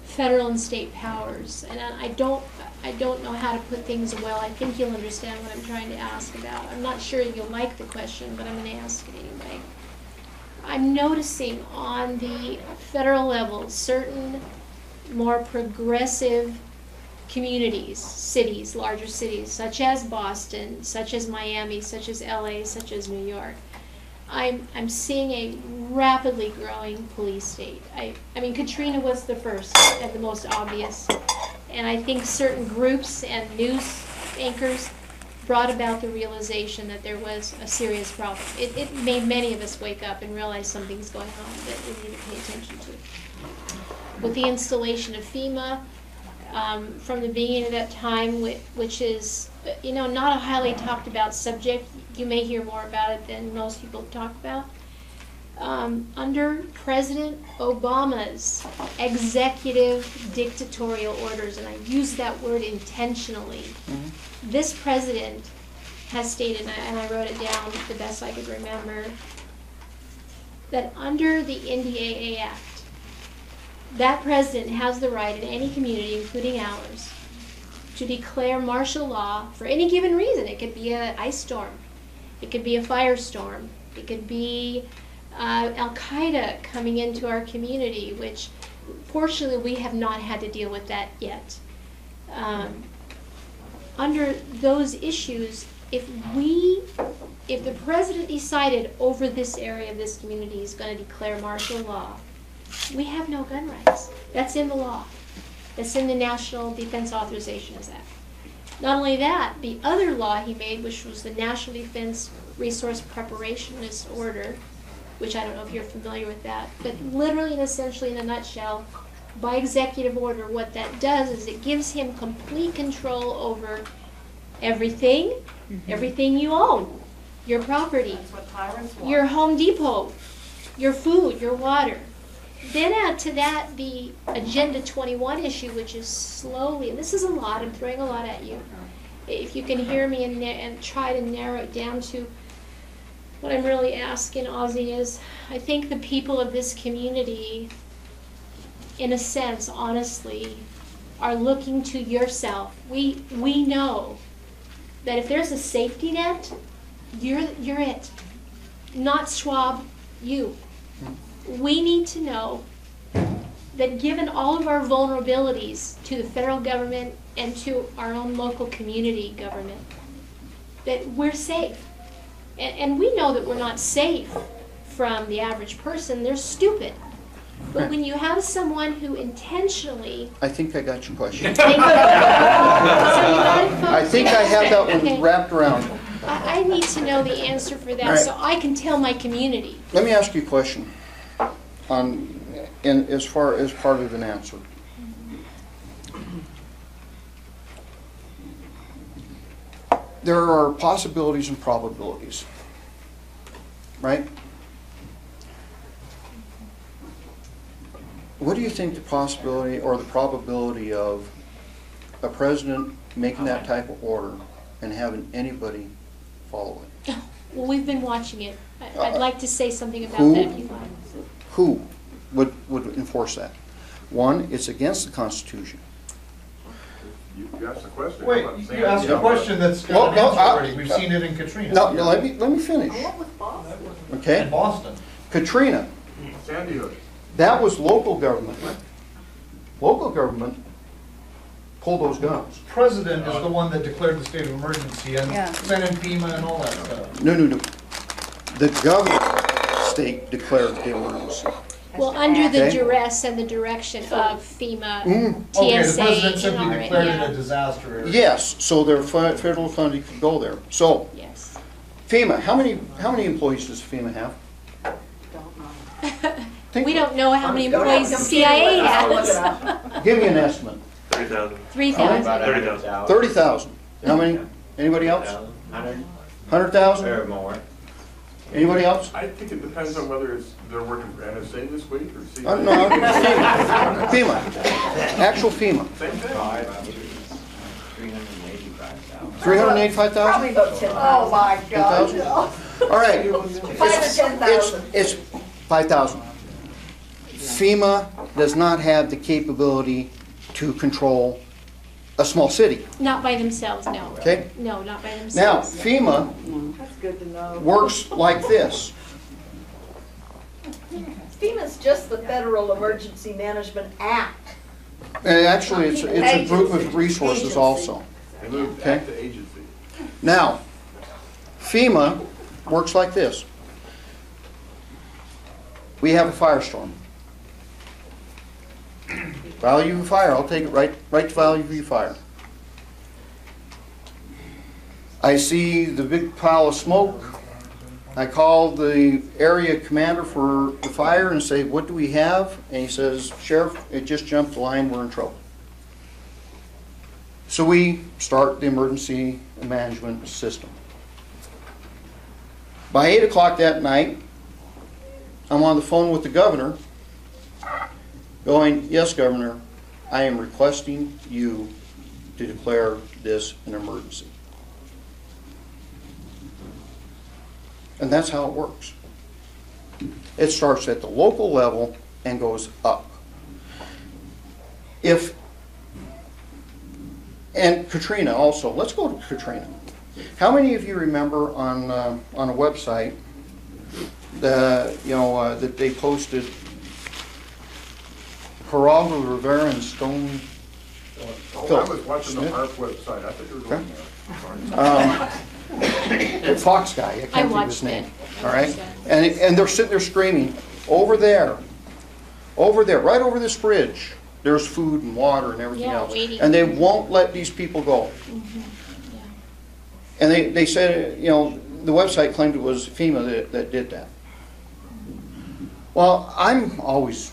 federal and state powers, and I don't know how to put things well. I think you'll understand what I'm trying to ask about. I'm not sure you'll like the question, but I'm going to ask it anyway. I'm noticing on the federal level certain more progressive communities, cities, larger cities, such as Boston, such as Miami, such as LA, such as New York. I'm seeing a rapidly growing police state. I mean, Katrina was the first and the most obvious, and I think certain groups and news anchors brought about the realization that there was a serious problem. It made many of us wake up and realize something's going on that we need to pay attention to. With the installation of FEMA, from the beginning of that time, which is, not a highly talked about subject. You may hear more about it than most people talk about. Under President Obama's executive dictatorial orders, and I use that word intentionally, this president has stated, and I wrote it down the best I could remember, that under the NDAA Act, that president has the right in any community, including ours, to declare martial law for any given reason. It could be an ice storm. It could be a firestorm. It could be Al-Qaeda coming into our community, which fortunately we have not had to deal with that yet. Under those issues, if the president decided over this area of this community is going to declare martial law, we have no gun rights. That's in the law. That's in the National Defense Authorization Act. Not only that, the other law he made, which was the National Defense Resource Preparationist Order, which I don't know if you're familiar with that, but literally and essentially in a nutshell, by executive order, what that does is it gives him complete control over everything, everything you own, your property, That's what tyrants want. your Home Depot, your food, your water. Then add to that the Agenda 21 issue, which is slowly, and this is a lot, I'm throwing a lot at you. If you can hear me and try to narrow it down to what I'm really asking, Ozzie, is I think the people of this community, in a sense, honestly, are looking to yourself. We know that if there's a safety net, you're it. Not Schwab, you. We need to know that given all of our vulnerabilities to the federal government and to our own local community government, that we're safe. And we know that we're not safe from the average person. They're stupid. But when you have someone who intentionally... I think I got your question. So you got it, folks? I think I have that one Okay. wrapped around. I need to know the answer for that All right. so I can tell my community. Let me ask you a question. and as far as part of an answer. There are possibilities and probabilities, right? What do you think the possibility or the probability of a president making that type of order and having anybody follow it? Well, we've been watching it. I'd like to say something about Who? that if you'd like. Who would enforce that? One, it's against the Constitution. You asked the question. Wait, you asked a question that's got an Well, answer already. We've seen it in Katrina. No, let me finish, What with Boston? okay? In Boston. Katrina, Sandy Hook. that was local government. Local government pulled those guns. President is the one that declared the state of emergency and Yeah. sent in FEMA and all that stuff. No. The governor state declared the emergency. Well, under the Okay. duress and the direction of FEMA, Mm. Okay, the TSA, president and simply all right, declared it yeah. a disaster area. Yes, so their federal funding could go there. So Yes. FEMA, how many employees does FEMA have? Think- We don't know how many Don't have employees the computer, CIA I'll look it has. up. Give me an estimate. 30,000. 3,000. 30,000. 30,000. How many? Anybody else? 100,000? Or more. Anybody else? I think it depends on whether they're working for NSA this week or CIA. No, FEMA. Actual FEMA. Same thing. 385,000. 385,000? Probably about 10,000. Oh, my 10,000? God. All right. 5 or 10,000. It's 5,000. FEMA does not have the capability to control a small city, Not by themselves, no. okay? No, not by Now, themselves. FEMA That's good to know. works like this. FEMA's just the Federal Emergency Management Act. And actually, it's a group of resources Agency. also. They moved Okay. back to agency. Now, FEMA works like this. We have a firestorm. Value of fire, I'll take it right to value of fire. I see the big pile of smoke. I call the area commander for the fire and say, what do we have? And he says, Sheriff, it just jumped the line, we're in trouble. So we start the emergency management system. By 8 o'clock that night, I'm on the phone with the governor going, yes, Governor, I am requesting you to declare this an emergency. And that's how it works. It starts at the local level and goes up. And Katrina also, let's go to Katrina. How many of you remember on a website that they posted Geraldo Rivera and Stone? Oh, I was watching the Smith? ARP website. I thought you were going there. Sorry. The Fox guy, I I can't think of his watched name. it. All right, and they're sitting there screaming, over there, right over this bridge. There's food and water and everything Yeah, else, waiting. and they won't let these people go. Yeah. And they said, the website claimed it was FEMA that did that. Well, I'm always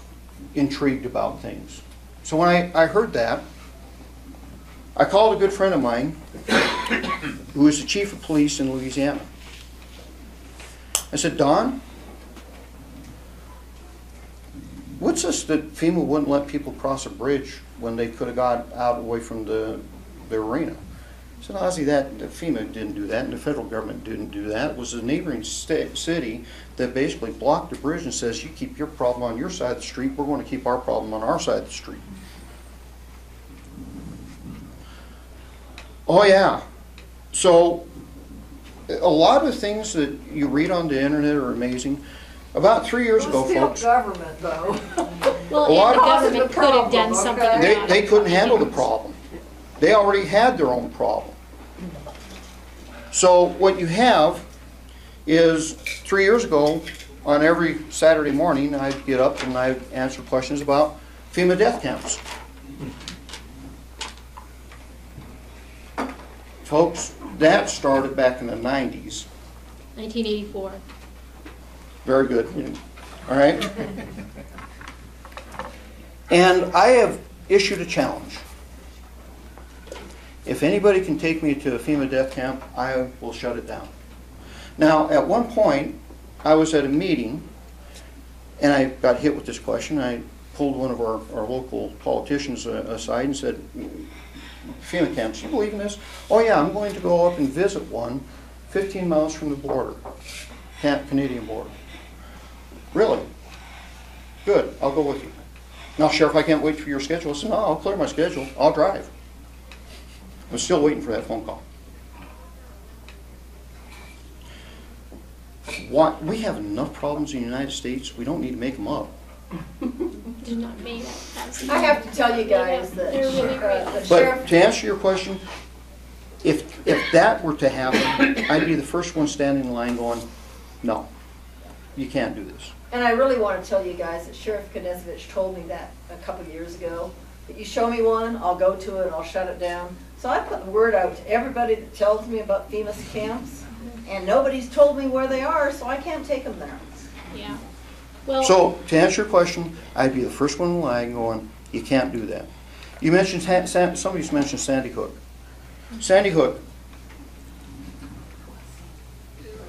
intrigued about things. So when I heard that, I called a good friend of mine who is the chief of police in Louisiana. I said, Don, what's this that FEMA wouldn't let people cross a bridge when they could have got out away from the arena? I said, Ozzie, FEMA didn't do that, and the federal government didn't do that. It was a neighboring city that basically blocked the bridge and says, you keep your problem on your side of the street, we're going to keep our problem on our side of the street. Oh yeah. So a lot of things that you read on the internet are amazing. About 3 years ago, Still folks, government, though. Well, A lot and the of- government could have done something about it. they couldn't handle the problem. They already had their own problem. So what you have is 3 years ago, on every Saturday morning, I'd get up and I'd answer questions about FEMA death counts. Folks, that started back in the 90s. 1984. Very good. All right. And I have issued a challenge. If anybody can take me to a FEMA death camp, I will shut it down. Now, at one point, I was at a meeting, and I got hit with this question. I pulled one of our local politicians aside and said, FEMA camps, you believe in this? Oh yeah, I'm going to go up and visit one 15 miles from the border, Canadian border. Really? Good, I'll go with you. Now, Sheriff, I can't wait for your schedule. I said, no, I'll clear my schedule. I'll drive. I'm still waiting for that phone call. What? We have enough problems in the United States. We don't need to make them up. Do not make that. I have to tell you guys that They're really great. the But sheriff, to answer your question, if that were to happen, I'd be the first one standing in line going, no, you can't do this. and I really want to tell you guys that Sheriff Knezovich told me that a couple of years ago, that you show me one, I'll go to it, I'll shut it down. So I put the word out to everybody that tells me about FEMA camps, and nobody's told me where they are, so I can't take them there. Yeah. Well, So to answer your question, I'd be the first one in line going, you can't do that. You mentioned, somebody's mentioned Sandy Hook. Sandy Hook,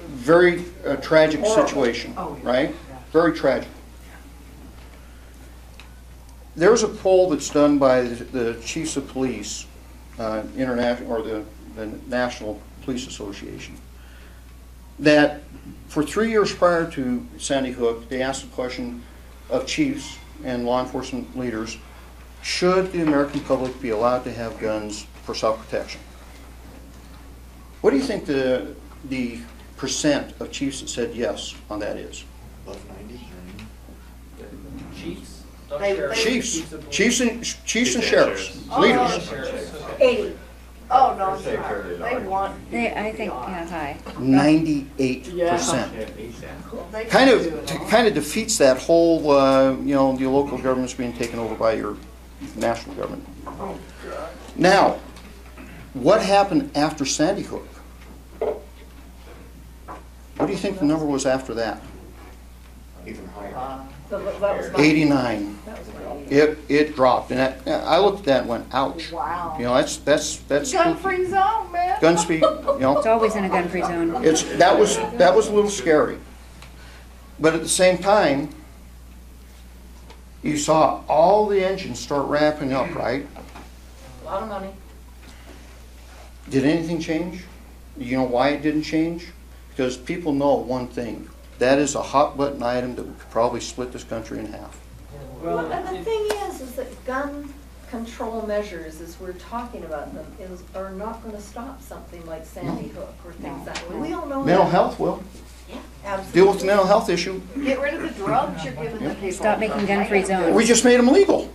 very tragic situation, right? Very tragic. There's a poll that's done by the chiefs of police, international, or the National Police Association, that for 3 years prior to Sandy Hook, they asked the question of chiefs and law enforcement leaders, should the American public be allowed to have guns for self-protection? What do you think the percent of chiefs that said yes on that is? Above 90? Chiefs? Chiefs and sheriffs, leaders. 80. Oh, no, they want. I think, yeah, high. 98%. They Kind can do it all. of defeats that whole, your local government's being taken over by your national government. Now, what happened after Sandy Hook? What do you think the number was after that? Even higher. That was my- 89. that was my- It dropped, and I looked at that and went, ouch. Wow. You know, that's Gun-free zone, man. gun speed. It's always in a gun-free zone. That was a little scary, but at the same time, you saw all the engines start ramping up, right? A lot of money. Did anything change? You know why it didn't change? Because people know one thing. That is a hot button item that could probably split this country in half. Well, and the thing is that gun control measures, as we're talking about them, are not going to stop something like Sandy Hook or things that way. We all know Mental that. health will. Absolutely. Deal with the mental health issue. Get rid of the drugs you're giving the people. Stop making gun-free zones. We just made them legal.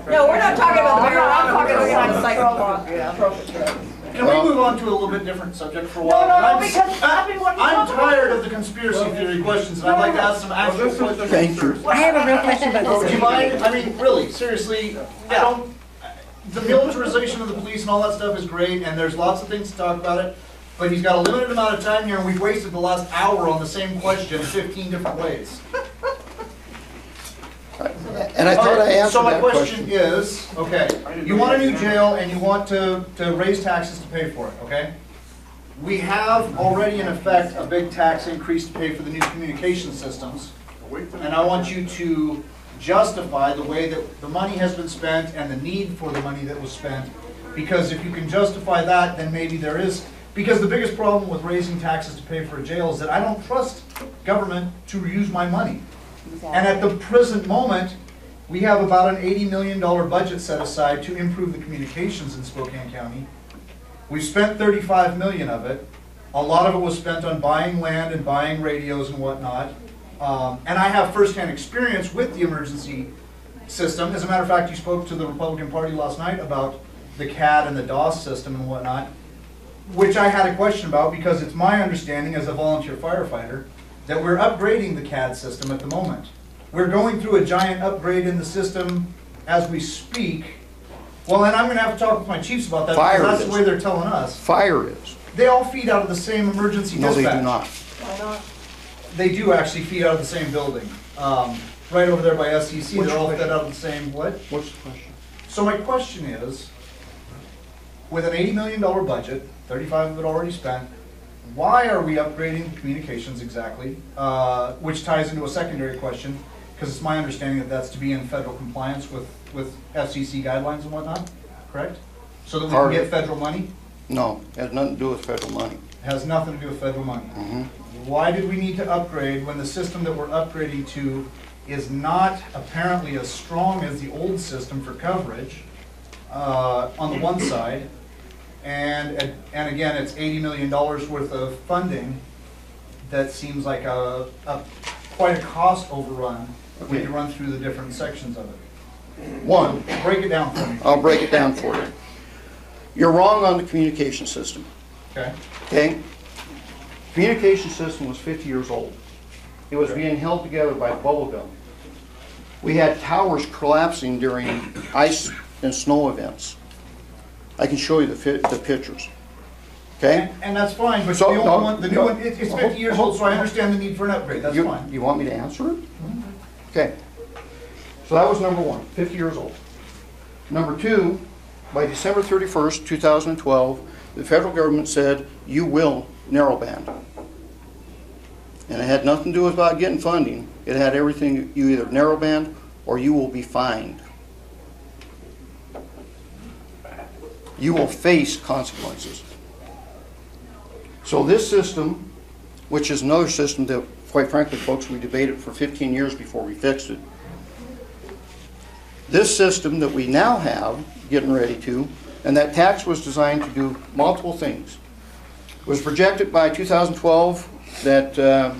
No, we're not talking about the marijuana, I'm talking about Yeah. psychotropic drugs. Can we move on to a little bit different subject for a No, while? no, no, because I've been wanting to I'm talk about tired this. of the conspiracy theory questions, and I'd like to ask some actual questions. Thank you. I have a real question about Would this. you mind, I mean, really, seriously, the militarization of the police and all that stuff is great, and there's lots of things to talk about it, but he's got a limited amount of time here, and we've wasted the last hour on the same question 15 different ways. And I thought I Okay, answered so my that question question. is, okay, you want a new jail and you want to raise taxes to pay for it, okay? We have already in effect a big tax increase to pay for the new communication systems. And I want you to justify the way that the money has been spent and the need for the money that was spent. Because if you can justify that, then maybe there is, because the biggest problem with raising taxes to pay for a jail is that I don't trust government to use my money. And at the present moment, we have about an $80 million budget set aside to improve the communications in Spokane County. We've spent $35 million of it. A lot of it was spent on buying land and buying radios and whatnot. And I have firsthand experience with the emergency system. As a matter of fact, you spoke to the Republican Party last night about the CAD and the DOS system and whatnot, which I had a question about because it's my understanding as a volunteer firefighter that we're upgrading the CAD system at the moment. We're going through a giant upgrade in the system as we speak. Well, and I'm going to have to talk with my chiefs about that Fire because that's is. the way they're telling us. Fire is. They all feed out of the same emergency No, dispatch. they do not. Why not? They do actually feed out of the same building. Right over there by SEC, Which they're all way? fed out of the same, what? What's the question? So my question is, with an $80 million budget, 35 of it already spent, why are we upgrading communications exactly? Which ties into a secondary question, because it's my understanding that that's to be in federal compliance with FCC guidelines and whatnot, correct? So that we can get federal money? No, it has nothing to do with federal money. It has nothing to do with federal money. Mm-hmm. Why did we need to upgrade when the system that we're upgrading to is not apparently as strong as the old system for coverage on the one side, and again, it's $80 million worth of funding? That seems like quite a cost overrun when you run through the different sections of it. One, Break it down for me. I'll break it down for you. You're wrong on the communication system, Okay. okay? Communication system was 50 years old. It was being held together by bubble gum. We had towers collapsing during ice and snow events. I can show you the pictures, okay? And that's fine, but So, the no, old one, the new no. one, it's 50 years old, so I understand the need for an upgrade, that's fine. You want me to answer it? Okay. So that was number one, 50 years old. Number two, by December 31st, 2012, the federal government said, you will narrowband. And it had nothing to do about getting funding. It had everything, you either narrowband or you will be fined. You will face consequences. So this system, which is another system that, quite frankly, folks, we debated for 15 years before we fixed it. This system that we now have, getting ready to, and that tax was designed to do multiple things. It was projected by 2012 that the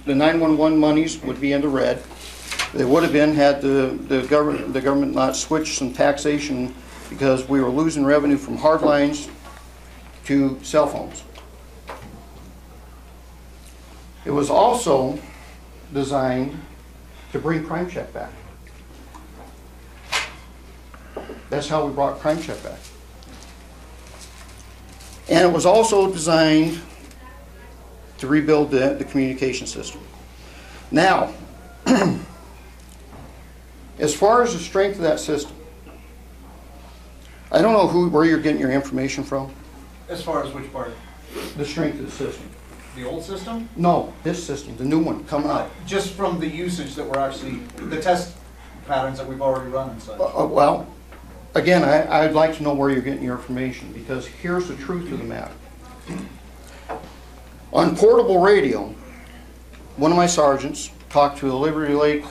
911 monies would be in the red. They would have been had the government not switched some taxation, because we were losing revenue from hard lines to cell phones. It was also designed to bring crime check back. That's how we brought crime check back. And it was also designed to rebuild the communication system. Now, as far as the strength of that system, I don't know where you're getting your information from. As far as which part? The strength of the system. The old system? No, this system, the new one coming up. Just from the usage that we're actually, the test patterns that we've already run and such. Well, again, I'd like to know where you're getting your information, because here's the truth of the matter. On portable radio, one of my sergeants talked to a Liberty Lake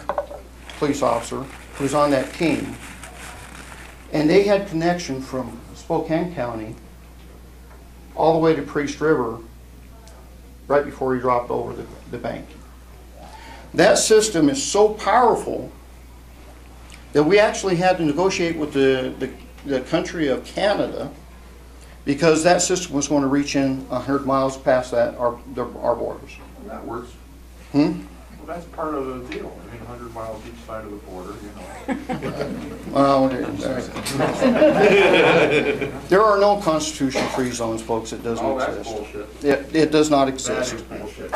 police officer who's on that team, and they had connection from Spokane County all the way to Priest River right before he dropped over the bank. That system is so powerful that we actually had to negotiate with the country of Canada, because that system was going to reach in 100 miles past that our borders. That works. Hmm? Well, that's part of the deal. I mean, 100 miles each side of the border, you know. Well, there are no constitutional free zones, folks. It doesn't Oh, that's exist. bullshit. It does not That exist. is bullshit.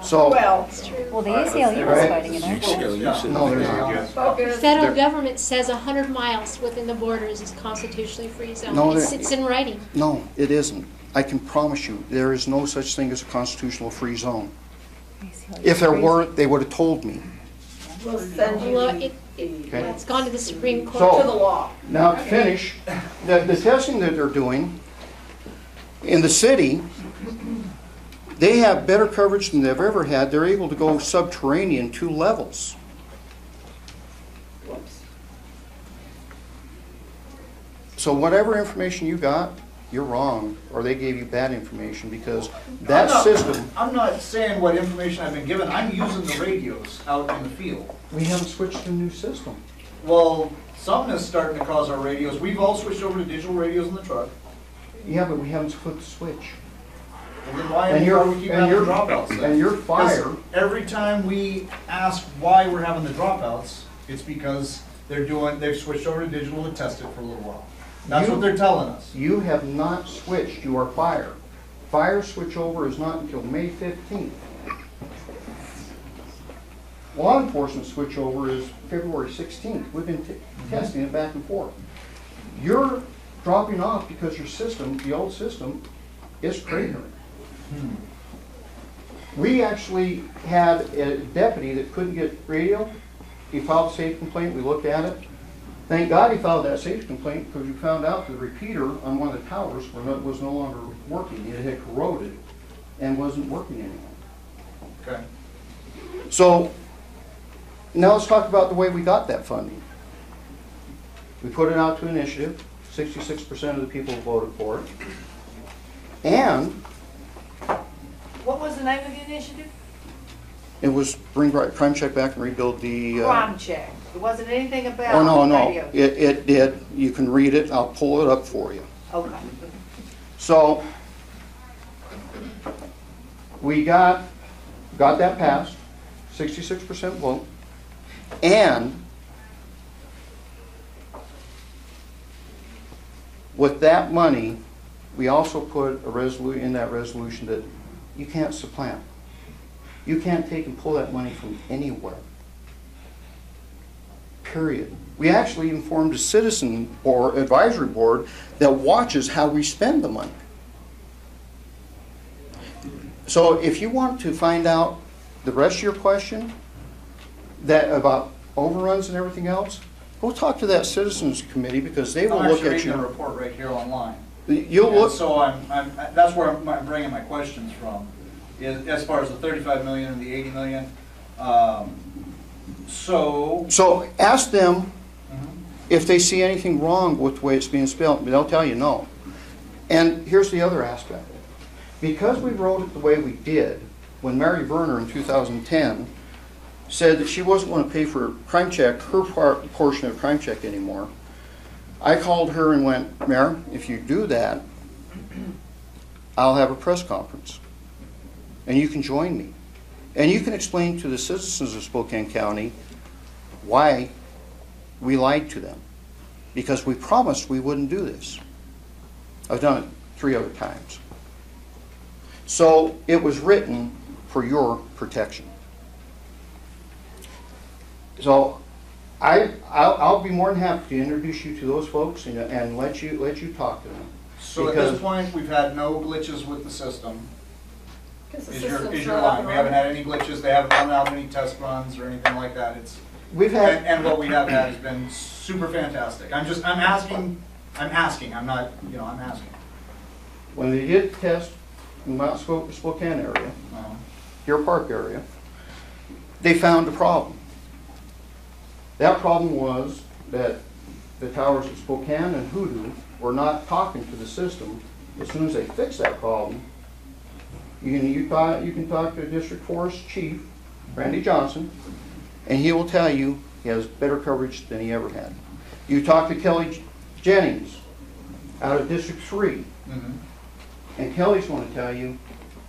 So, Well, Well, the ACLU was fighting it, aren't they? no, they're not. Yes. The focus. federal government says 100 miles within the borders is constitutionally free zone. No, It's in writing. No, it isn't. I can promise you, there is no such thing as a constitutional free zone. If there were, they would have told me. We'll send you Well, the- it's gone to the Supreme to Court. the law. Now, to finish, the testing that they're doing in the city, they have better coverage than they've ever had. They're able to go subterranean 2 levels. Whoops. So whatever information you got, you're wrong, or they gave you bad information, because that system, I'm not saying what information I've been given, I'm using the radios out in the field. we haven't switched to a new system. Well, something is starting to cause our radios, we've all switched over to digital radios in the truck. Yeah, but we haven't flipped the switch. Well, then why And are your- we keep and having your- dropouts then? and your 'Cause fire- every time we ask why we're having the dropouts, it's because they've switched over to digital to test it for a little while. That's what they're telling us. You have not switched your fire. Fire switchover is not until May 15th. law enforcement switchover is February 16th. We've been testing it back and forth. You're dropping off because your system, the old system, is cratering. We actually had a deputy that couldn't get radio. He filed a safety complaint. We looked at it. Thank God he filed that safety complaint because we found out the repeater on one of the towers was no longer working. It had corroded and wasn't working anymore. Okay. So now let's talk about the way we got that funding. We put it out to initiative. 66% of the people voted for it. And What was the name of the initiative? it was bring crime check back and rebuild the... Crime check. It wasn't anything about Oh, no, no. radio. It did. You can read it. I'll pull it up for you. Okay. So we got that passed, 66% vote, and with that money, we also put a in that resolution that you can't supplant. You can't take and pull that money from anywhere. Period. We actually even formed a citizen or advisory board that watches how we spend the money. So if you want to find out the rest of your question that about overruns and everything else, go talk to that citizens committee because they will I'm look actually at reading you. the report right here online. You'll And look. so that's where I'm bringing my questions from, is as far as the 35 million and the 80 million. So ask them if they see anything wrong with the way it's being spelled. They'll tell you no. And here's the other aspect. Because we wrote it the way we did, when Mary Berner in 2010 said that she wasn't going to pay for crime check, her portion of crime check anymore, I called her and went, Mary, if you do that, I'll have a press conference. And you can join me. And you can explain to the citizens of Spokane County why we lied to them. Because we promised we wouldn't do this. I've done it 3 other times. So it was written for your protection. So I'll be more than happy to introduce you to those folks and let you talk to them. So at this point, we've had no glitches with the system. Because the Is system's your not up line? and We haven't had running. any glitches. They haven't run out any test runs or anything like that. We've had And what we have had has been super fantastic. I'm asking. I'm not, I'm asking. when they did test in Mount Spokane area, Deer Park area, they found a problem. That problem was that the towers at Spokane and Hoodoo were not talking to the system. As soon as they fixed that problem, you can talk to District Forest Chief, Randy Johnson, and he will tell you he has better coverage than he ever had. You talk to Kelly Jennings out of District 3, and Kelly's going to tell you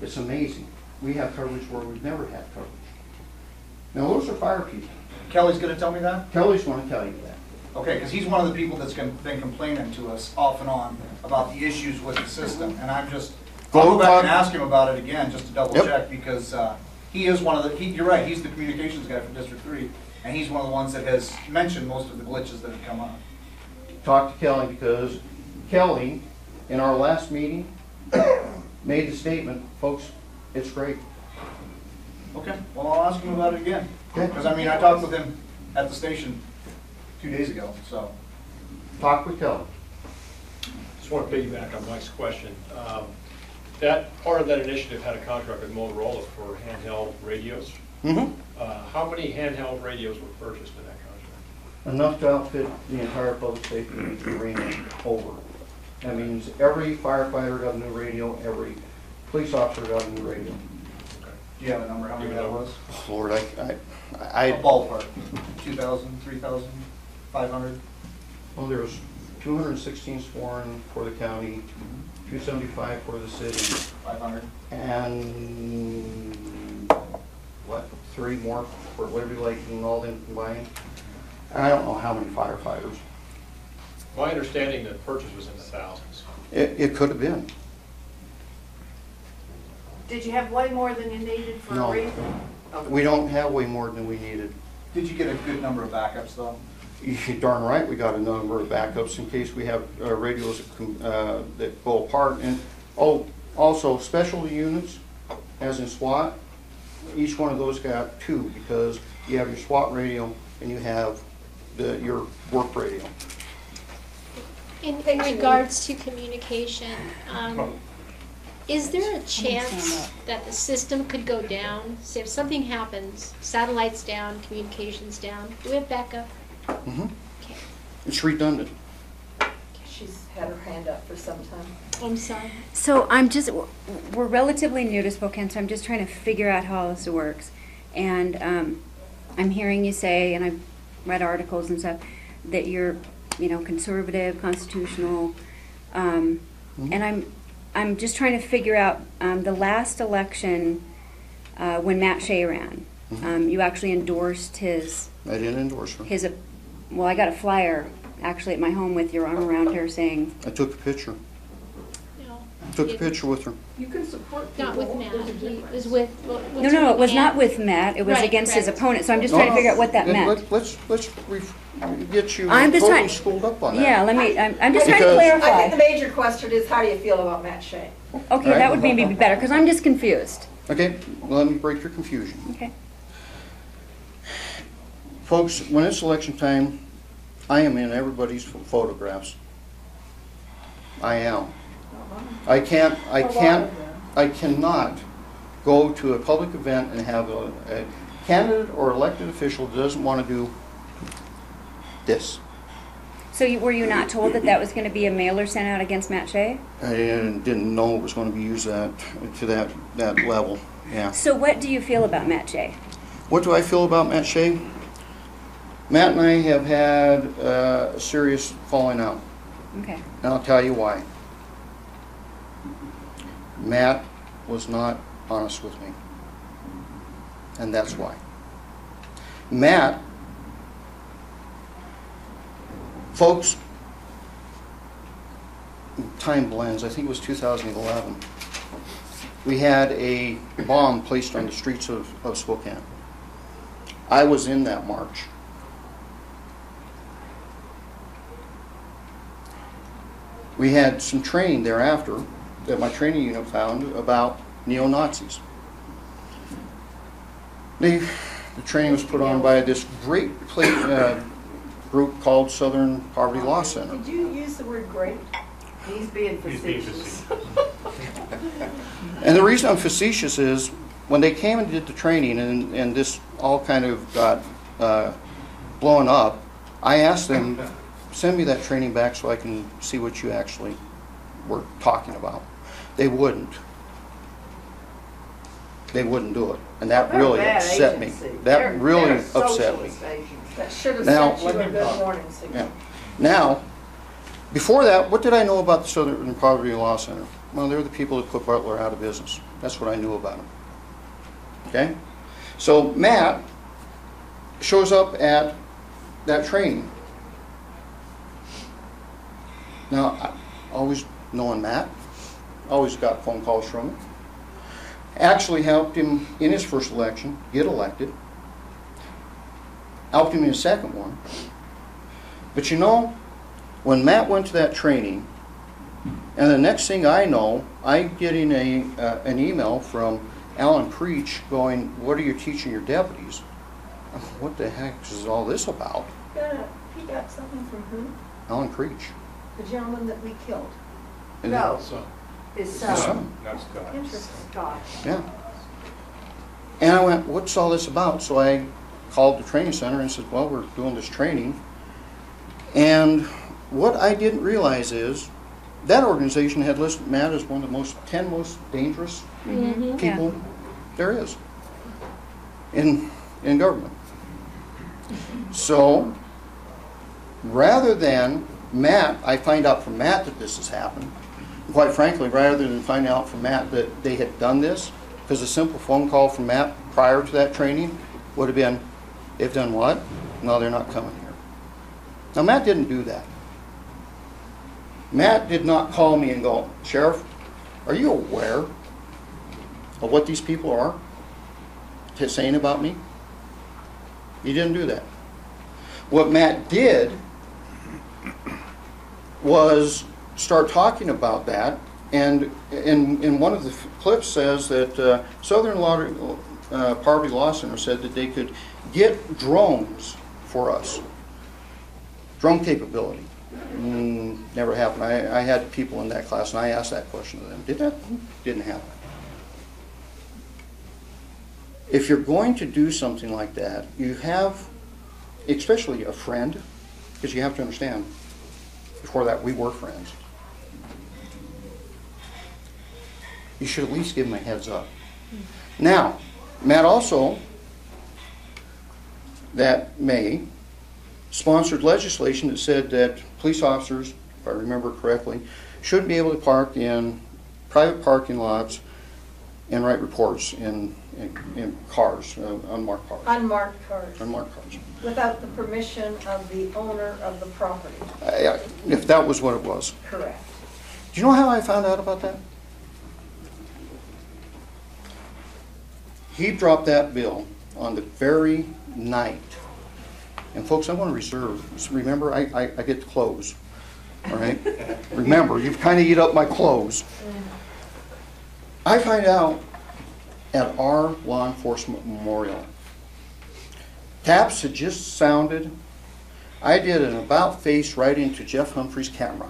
it's amazing. We have coverage where we've never had coverage. Now those are fire people. Kelly's going to tell me that? Kelly's going to tell you that. Okay, because he's one of the people that's been complaining to us off and on about the issues with the system, and I'll go back and ask him about it again, just to double check, because he is one of the, you're right, he's the communications guy from District 3, and he's one of the ones that has mentioned most of the glitches that have come up. Talk to Kelly because Kelly, in our last meeting, made the statement, folks, it's great. Okay, well, I'll ask him about it again. Okay. Because, I talked with him at the station 2 days ago, so. Talk with Kelly. Just want to piggyback on Mike's question. That part of that initiative had a contract with Motorola for handheld radios. How many handheld radios were purchased in that contract? Enough to outfit the entire public safety arena over. That means every firefighter got a new radio, every police officer got a new radio. Do you have a number, how many that was? Oh, Lord, A ballpark, 2,000, 3,000, 500? well, there's 216 sworn for the county, 275 for the city, 500. and what, 3 more for Liberty Lake and all them combined. I don't know how many firefighters. My understanding that purchase was in the thousands. It could have been. Did you have way more than you needed for a reason? We don't have way more than we needed. Did you get a good number of backups though? You're darn right, we got a number of backups in case we have radios that go apart. And also specialty units, as in SWAT, each one of those got 2 because you have your SWAT radio and you have your work radio. In regards to communication, is there a chance that the system could go down? Say if something happens, satellites down, communications down, do we have backup? Mm-hmm. Okay. It's redundant. She's had her hand up for some time. I'm sorry. So we're relatively new to Spokane, so I'm just trying to figure out how this works. And I'm hearing you say, and I've read articles and stuff, that you're, conservative, constitutional, and I'm just trying to figure out the last election when Matt Shea ran. You actually endorsed his. I didn't endorse her. Well, I got a flyer actually at my home with your arm around her saying. I took a picture. No. Took a picture with her. You can support people. Not with Matt. He was with. No, it was not with Matt. It was Right, against his correct. opponent. So I'm just trying to figure out what that Then meant. Let's get you I'm just totally trying- schooled up on that. Yeah, I'm just trying to Because- I think clarify. the major question is, how do you feel about Matt Shea? Okay, that would maybe be better because I'm just confused. Okay, let me break your confusion. Okay. Folks, when it's election time, I am in everybody's photographs. I am. I cannot go to a public event and have a candidate or elected official that doesn't want to do this. So were you not told that was going to be a mailer sent out against Matt Shea? I didn't know it was going to be used to that level, yeah. So what do you feel about Matt Shea? What do I feel about Matt Shea? Matt and I have had a serious falling out. Okay. And I'll tell you why. Matt was not honest with me. And that's why. Matt, folks, time blends. I think it was 2011. We had a bomb placed on the streets of Spokane. I was in that march. We had some training thereafter that my training unit found about neo-Nazis. The training was put on by this great group called Southern Poverty Law Center. Did you use the word great? He's being He's being facetious. And the reason I'm facetious is when they came and did the training and this all kind of got blown up, I asked them, send me that training back so I can see what you actually were talking about. They wouldn't. They wouldn't do it. And that They're really bad upset me. agency. That really They're upset me. socialist agency. That should have Now- sent you a good warning signal. Yeah. Now, before that, what did I know about the Southern Poverty Law Center? Well, they're the people that put Butler out of business. That's what I knew about them. Okay? So Matt shows up at that training. Now, always knowing Matt, always got phone calls from him. Actually helped him in his first election get elected. Helped him in his second one. But you know, when Matt went to that training, and the next thing I know, I'm getting an email from Alan Creech going, "What are you teaching your deputies?" What the heck is all this about? He got something from who? Alan Creech. The gentleman that we killed. And No, So, his his son, son. that's Scott. Interesting. Scott. Yeah. And I went, "What's all this about?" So I called the training center and said, "Well, we're doing this training." And what I didn't realize is that organization had listed Matt as one of the 10 most dangerous people there is in government. So rather than Matt, I find out from Matt that this has happened. Quite frankly, rather than find out from Matt that they had done this, because a simple phone call from Matt prior to that training would have been, "They've done what? No, they're not coming here." Now, Matt didn't do that. Matt did not call me and go, "Sheriff, are you aware of what these people are?" saying about me. He didn't do that. What Matt did was start talking about that, and in one of the clips says that Southern Poverty Law Center said that they could get drones for us. Drone capability. Never happened. I had people in that class and I asked that question to them. Did that? Didn't happen. If you're going to do something like that, you have, especially a friend, because you have to understand, before that we were friends. You should at least give them a heads up. Now, Matt also, that May, sponsored legislation that said that police officers, if I remember correctly, should be able to park in private parking lots and write reports in cars, unmarked cars. Unmarked cars. Unmarked cars. Without the permission of the owner of the property. If that was what it was. Correct. Do you know how I found out about that? He dropped that bill on the very night. And folks, I want to reserve. Remember, I get to close. All right? Remember, you kind of eat up my clothes. I find out at our law enforcement memorial. Taps had just sounded. I did an about face right into Jeff Humphrey's camera.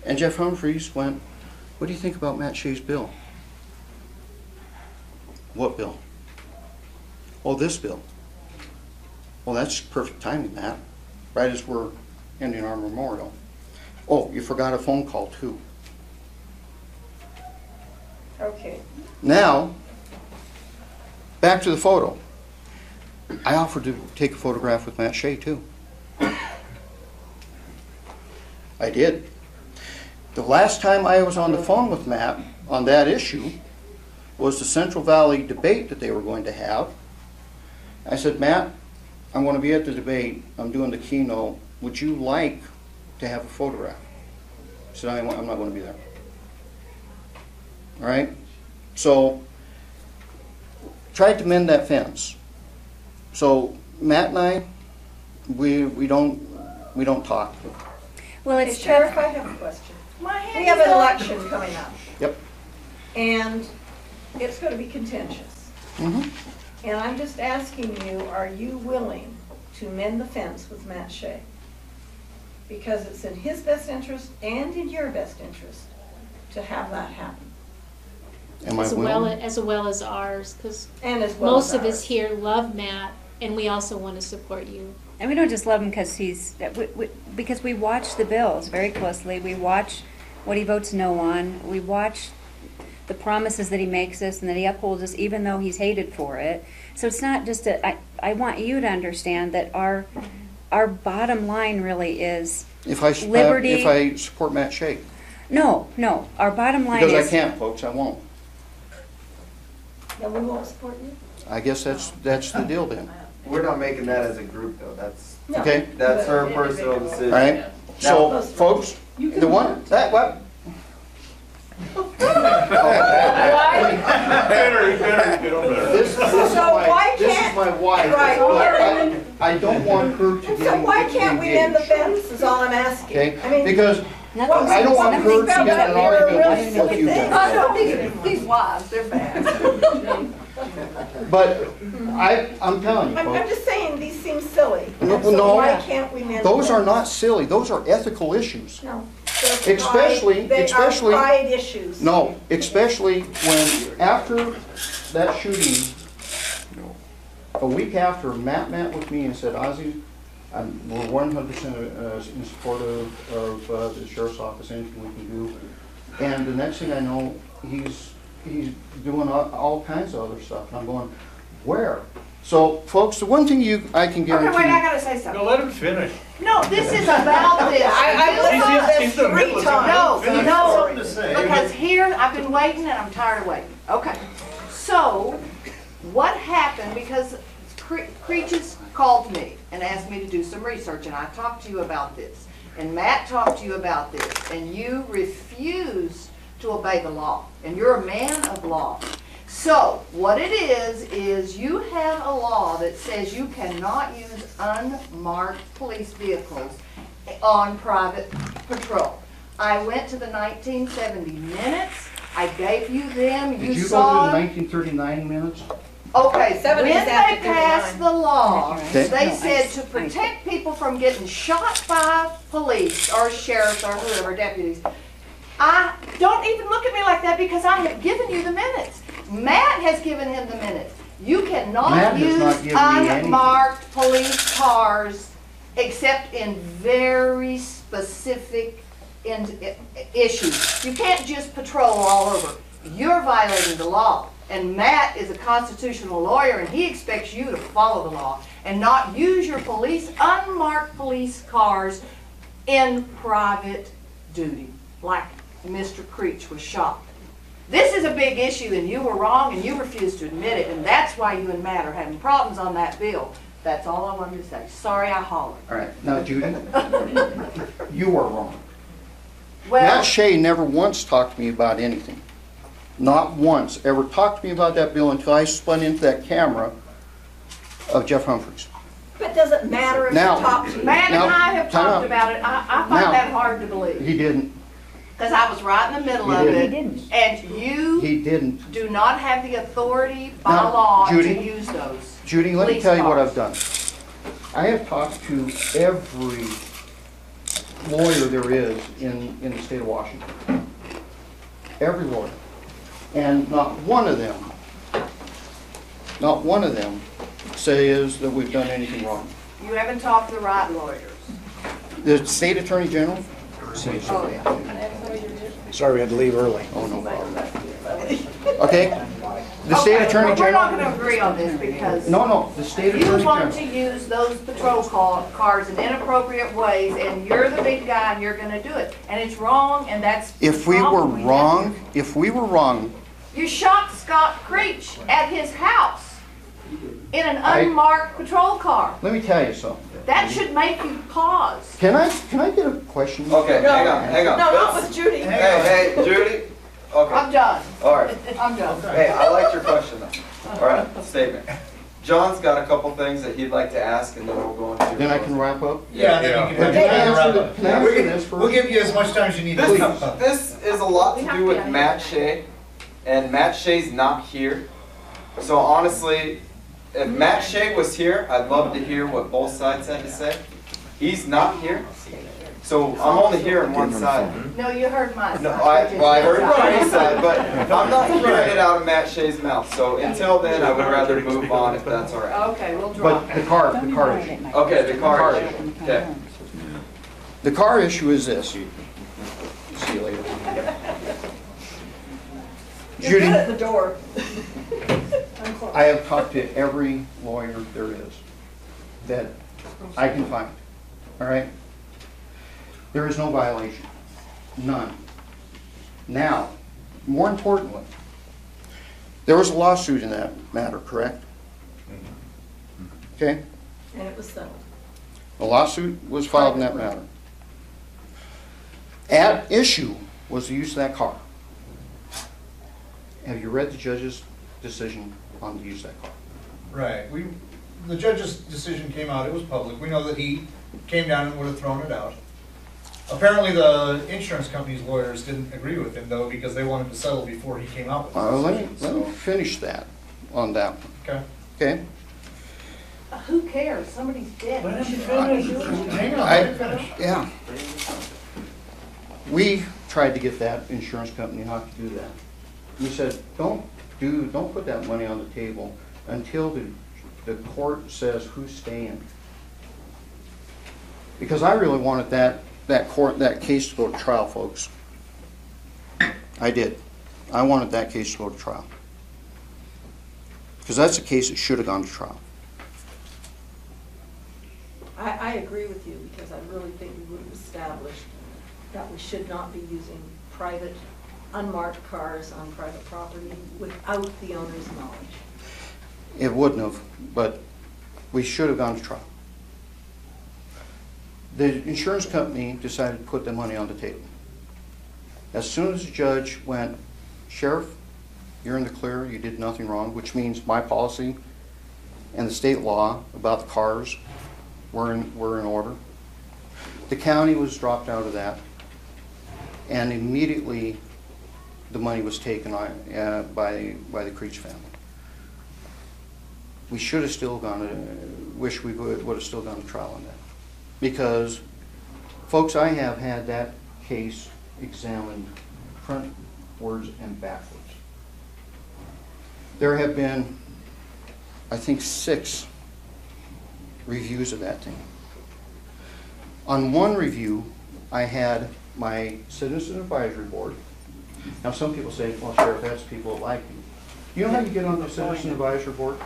And Jeff Humphreys went, "What do you think about Matt Shea's bill?" "What bill?" "Oh, this bill." "Well, that's perfect timing, Matt. Right as we're ending our memorial." "Oh, you forgot a phone call, too." Okay. Now, back to the photo. I offered to take a photograph with Matt Shea, too. I did. The last time I was on the phone with Matt on that issue was the Central Valley debate that they were going to have. I said, "Matt, I'm going to be at the debate. I'm doing the keynote. Would you like to have a photograph?" He said, "I'm not going to be there." All right? So, tried to mend that fence. So, Matt and I, we don't talk. Well, Hey, it's Sheriff, I have a question. My hand We have is an up. election coming up, Yep. and it's going to be contentious. Mm-hmm. And I'm just asking you, are you willing to mend the fence with Matt Shea? Because it's in his best interest and in your best interest to have that happen. Am I as willing? well as ours, because And as well most as of us ours. here love Matt, and we also want to support you. And we don't just love him because because we watch the bills very closely. We watch what he votes no on. We watch the promises that he makes us and that he upholds us even though he's hated for it. So it's not just I want you to understand that our bottom line really is If I support Matt Shea. No. Our bottom line Because is... I can't, folks, I won't. Then we won't support you? I guess that's the deal then. We're not making that as a group though, that's No. Okay? that's her personal decision. All right? So, folks, the one, that, what? This is my wife. Right. But I don't want her to So why can't we mend the engaged. fence is all I'm asking. Okay? I mean, Because Nothing's- I don't want her to get in an argument with you I guys. don't think these wives, they're bad. But I'm telling you, I'm folks, just saying, these seem silly. No, So no. why can't we mend the those are fence? not silly, those are ethical issues. No. Especially- They especially- are pride issues. No, especially when, after that shooting, a week after, Matt met with me and said, "Ozzie, we're 100% in support of the sheriff's office, anything we can do." And the next thing I know, he's doing all kinds of other stuff. And I'm going, where? So, folks, the one thing I can Okay, guarantee... wait, I gotta say something. No, let him finish. No, this is about this. I listened to He's this in the middle 3 of times. something. No, Something to say. because here, I've been waiting and I'm tired of waiting. Okay, so what happened, because Creaches called me and asked me to do some research, and I talked to you about this, and Matt talked to you about this, and you refused to obey the law, and you're a man of law. So, what it is you have a law that says you cannot use unmarked police vehicles on private patrol. I went to the 1970 minutes, I gave you them, Did you saw go to the them. 1939 minutes? Okay, when 70s they after passed 39. the law, Okay. they said to protect people from getting shot by police or sheriffs or whoever, deputies. Don't even look at me like that because I have given you the minutes. Matt has given him the minutes. You Matt cannot has use not given me anything. unmarked police cars except in very specific issues. You can't just patrol all over. You're violating the law. And Matt is a constitutional lawyer and he expects you to follow the law and not use your unmarked police cars in private duty, like Mr. Creech was shot. This is a big issue and you were wrong and you refused to admit it, and that's why you and Matt are having problems on that bill. That's all I wanted to say. Sorry I hollered. All right, now Judy, you are wrong. Well, Matt Shea never once talked to me about anything. Not once ever talked to me about that bill until I spun into that camera of Jeff Humphreys. But does it matter if you Now- talk to Matt and Now, I have time talked out. about it. I find Now. that hard to believe. He didn't. Because I was right in the middle He of it. didn't. And you He didn't. do not have the authority by Now, law Judy. to use those. Judy, let me Police tell you what cars. I've done. I have talked to every lawyer there is in the state of Washington. Every lawyer. And not one of them says that we've done anything wrong. You haven't talked to the right lawyers. The state attorney general? Oh, yeah. Sorry, we had to leave early. Oh, no problem. Okay? The state Okay, attorney well, we're not general? going to agree on this because No, the state you attorney want to general. use those patrol cars in inappropriate ways, and you're the big guy and you're going to do it. And it's wrong, and that's the If we were problem have. wrong, You shot Scott Creech at his house in an I- unmarked patrol car. let me tell you something. That should make you pause. Can I get a question? Okay, hang on. No, not with Judy. Hey, Judy. Okay, I'm done. all right. I'm done. Hey, I liked your question though. All right, statement. John's got a couple things that he'd like to ask, and then we'll go into. Then I can wrap up? Yeah, then you can Can I have your answer round the- up. can I answer this We'll first? give you as much time as you need. This is a lot to do with Matt Shea, and Matt Shea's not here. So honestly, if Matt Shea was here, I'd love to hear what both sides had to say. He's not here, so I'm only hearing one side. No, you heard my side. No, I heard Bernie's side, but I'm not hearing it out of Matt Shea's mouth. So until then, I would rather move on if that's all right. Okay, we'll drop But it. the car issue. Okay, the car issue. Okay. The car issue is this. See you later. You're Judy, good at the door. I have talked to every lawyer there is that I can find, all right? There is no violation, none. Now, more importantly, there was a lawsuit in that matter, correct? Okay? And it was settled. A lawsuit was filed in that matter. At issue was the use of that car. Have you read the judge's decision on the use of that car? Right, the judge's decision came out, it was public, we know that he came down and would have thrown it out. Apparently the insurance company's lawyers didn't agree with him though, because they wanted to settle before he came out with the Let me decision, so. finish that on that one, Okay. okay? Who cares? Somebody's dead. Let him finish. Hang on, I- let him finish. Yeah. We tried to get that insurance company not to do that. We said, don't put that money on the table until the court says who's staying. Because I really wanted that case to go to trial, folks. I did. I wanted that case to go to trial. Because that's a case that should have gone to trial. I agree with you because I really think we would have established that we should not be using private, unmarked cars on private property without the owner's knowledge. It wouldn't have, but we should have gone to trial. The insurance company decided to put the money on the table. As soon as the judge went, Sheriff, you're in the clear, you did nothing wrong, which means my policy and the state law about the cars were in order. The county was dropped out of that, and immediately the money was taken on, by the Creech family. We should have still wish we would have still gone to trial on that. Because, folks, I have had that case examined frontwards and backwards. There have been, I think, 6 reviews of that thing. On one review, I had my Citizen Advisory Board. Now, some people say, well, Sheriff, that's people that like you. You know how you get on the Citizen Advisory Board?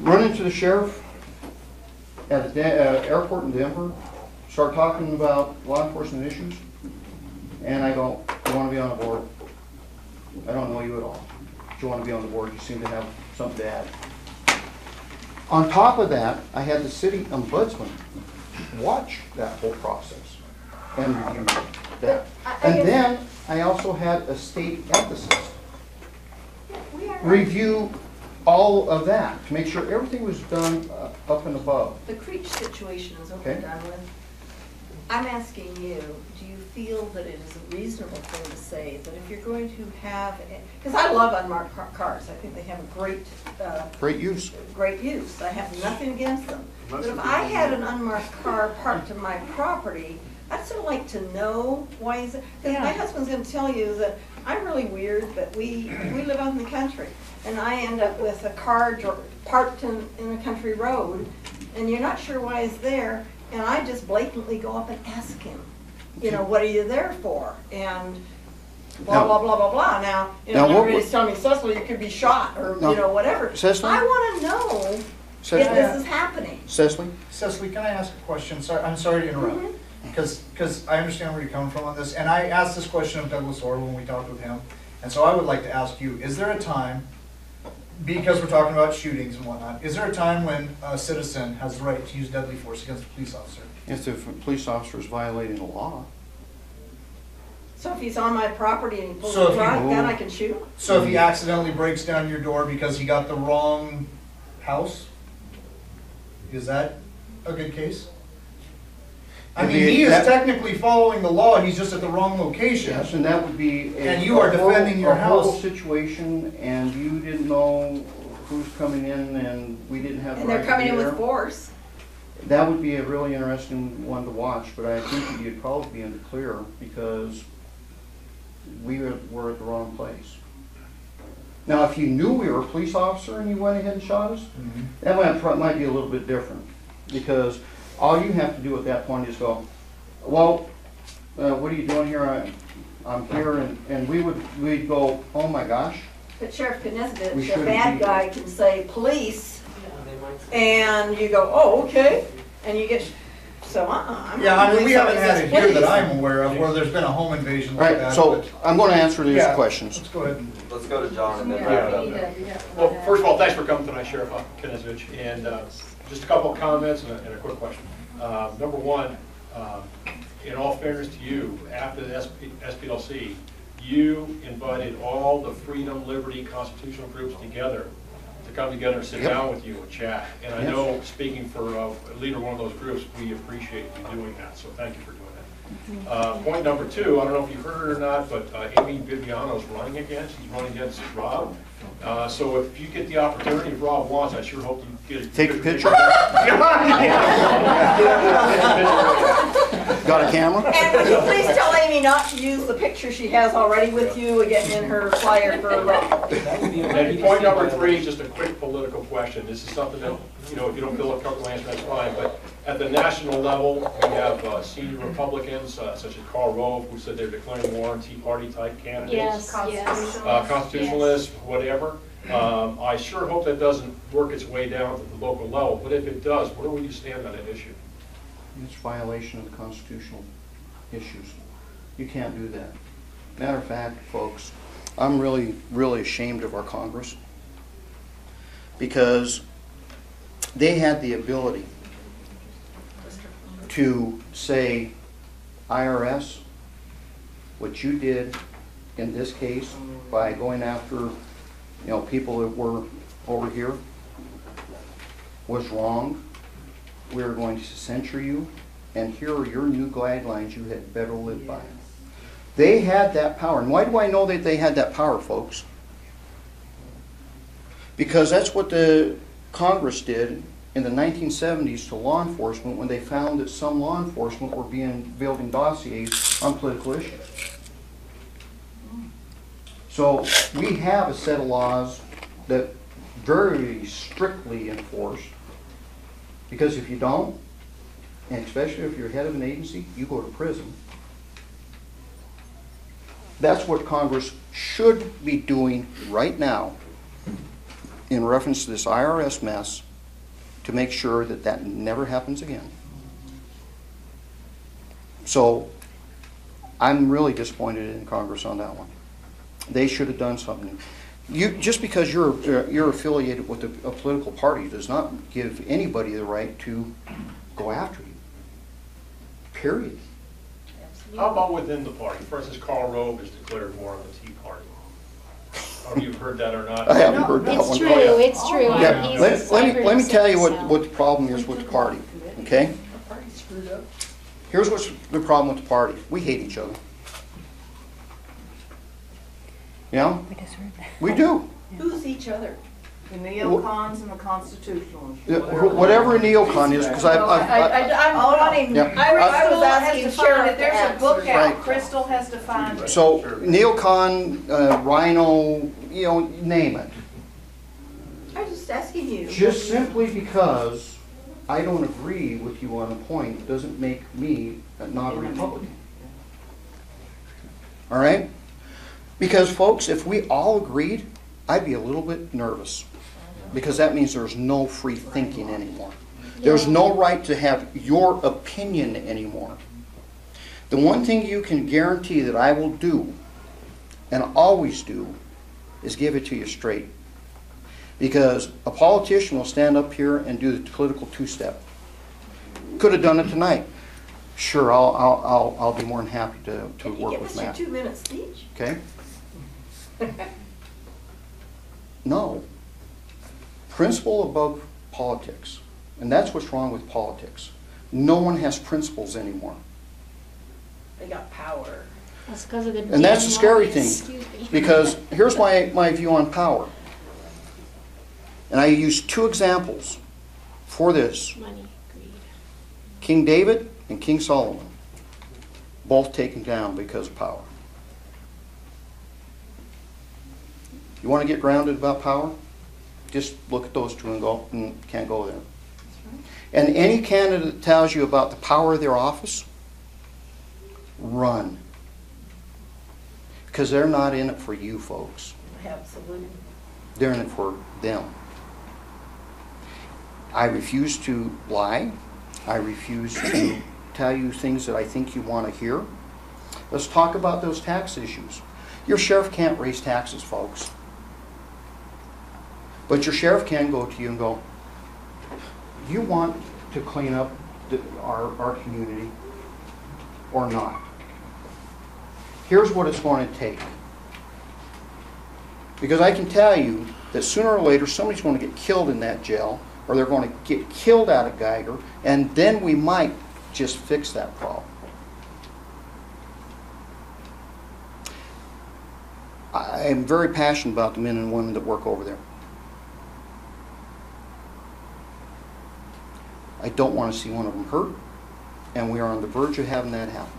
Run into the sheriff at the airport in Denver, start talking about law enforcement issues, and I go, you want to be on the board? I don't know you at all. Do you want to be on the board? You seem to have something to add. On top of that, I had the city ombudsman watch that whole process and review that. And then I also had a state ethicist review all of that to make sure everything was done up and above. The Creech situation is over Okay. and done with. I'm asking you, do you feel that it is a reasonable thing to say that if you're going to have, because I love unmarked cars, I think they have a great Great use. great use. I have nothing against them. But if I had an unmarked car parked on my property, I'd sort of like to know why is it, because my husband's going to tell you that I'm really weird, but we live out in the country. And I end up with a car parked in a country road, and you're not sure why it's there, and I just blatantly go up and ask him, you know, what are you there for? And blah, blah, blah, blah, blah. Now, you know, everybody's telling me, Cecily, you could be shot, or, you know, whatever. Cecily? I want to know if this is happening. Cecily? Cecily, can I ask a question? Sorry, I'm sorry to interrupt. Because I understand where you're coming from on this, and I asked this question of Douglas Orr when we talked with him, and so I would like to ask you, is there a time, because we're talking about shootings and whatnot, is there a time when a citizen has the right to use deadly force against a police officer? If the police officer is violating the law. So if he's on my property and he pulls So a if gun, then I can shoot him? So if he accidentally breaks down your door because he got the wrong house, is that a good case? I mean, he is technically following the law, he's just at the wrong location. Yes, and that would be And you are defending your a horrible house. situation, and you didn't know who's coming in, and we didn't have the And right they're to coming be in there. with force. That would be a really interesting one to watch, but I think that you'd probably be in the clear because we were at the wrong place. Now, if you knew we were a police officer and you went ahead and shot us, that might be a little bit different. Because all you have to do at that point is go, well, what are you doing here? I'm here, and we'd go, oh my gosh. But Sheriff We Knezovich, the shouldn't bad be guy, can say police, and you go, oh, okay, and you get, so I'm Yeah, I mean, we haven't had it here that police. I'm aware of where there's been a home invasion All like right, that. so but- I'm going to answer these Yeah, questions. Let's go ahead. Let's go to John and then Yeah, wrap we it up. need to- Well, first of all, thanks for coming tonight, Sheriff Knezovich, and just a couple of comments and a quick question. Number one, in all fairness to you, after the SPLC, you invited all the freedom, liberty, constitutional groups together to come together and sit down with you and chat. And I know, speaking for a leader of one of those groups, we appreciate you doing that, so thank you for doing that. Point number two, I don't know if you heard it or not, but Amy Viviano's running again. She's running against Rob. So if you get the opportunity, if Rob wants, I sure hope you get a Take a good picture? Got a camera? And would you please tell Amy not to use the picture she has already with you again in her flyer for a rep? And point number three, just a quick political question. This is something that, you know, if you don't feel comfortable answering, that's fine. But at the national level, we have senior Republicans, such as Karl Rove, who said they're declaring war on Tea Party type candidates. Yes, yes. Constitutionalists, whatever. I sure hope that doesn't work its way down to the local level. But if it does, where will you stand on that issue? It's violation of the constitutional issues. You can't do that. Matter of fact, folks, I'm really, really ashamed of our Congress because they had the ability to say, IRS, what you did in this case, by going after, you know, people that were over here, was wrong. We are going to censure you, and here are your new guidelines you had better live by. They had that power. And why do I know that they had that power, folks? Because that's what the Congress did in the 1970s to law enforcement when they found that some law enforcement were building dossiers on political issues. So we have a set of laws that very strictly enforced, because if you don't, and especially if you're head of an agency, you go to prison. That's what Congress should be doing right now in reference to this IRS mess, to make sure that that never happens again. So I'm really disappointed in Congress on that one. They should have done something. Just because you're affiliated with a political party does not give anybody the right to go after you. Period. How about within the party? For instance, Karl Rove is declared more of the Tea Party. Have you heard that or not? I haven't heard that one. It's true, it's true. Yeah, He's let me tell you so. what the problem is with the party, okay? Here's what's the problem with the party. We hate each other. You know? We just heard that. We do. Who's each other? The neocons and the constitutionalists. Whatever a neocon is, because I'm wanting, Yeah. I was asking Sharon, if there's a book out, Right. Crystal has to find it. So, neocon, rhino, you know, name it. I'm just asking you. Just simply because I don't agree with you on a point doesn't make me not a Republican. All right? Because, folks, if we all agreed, I'd be a little bit nervous. Because that means there's no free thinking anymore. There's no right to have your opinion anymore. The one thing you can guarantee that I will do, and always do, is give it to you straight. Because a politician will stand up here and do the political two-step. Could have done it tonight. Sure, I'll be more than happy to Can you work give with us your Matt. 2-minute speech? Okay? No. Principle above politics. And that's what's wrong with politics. No one has principles anymore. They got power. That's because of the And that's the scary laws. thing. Excuse me. Because here's my view on power. And I use two examples for this. Money, greed. King David and King Solomon. Both taken down because of power. You want to get grounded about power? Just look at those two and go, can't go there. And any candidate that tells you about the power of their office, run. Because they're not in it for you, folks. Absolutely. They're in it for them. I refuse to lie. I refuse to tell you things that I think you want to hear. Let's talk about those tax issues. Your sheriff can't raise taxes, folks. But your sheriff can go to you and go, you want to clean up our community or not? Here's what it's going to take. Because I can tell you that sooner or later somebody's going to get killed in that jail, or they're going to get killed out of Geiger, and then we might just fix that problem. I am very passionate about the men and women that work over there. I don't want to see one of them hurt, and we are on the verge of having that happen.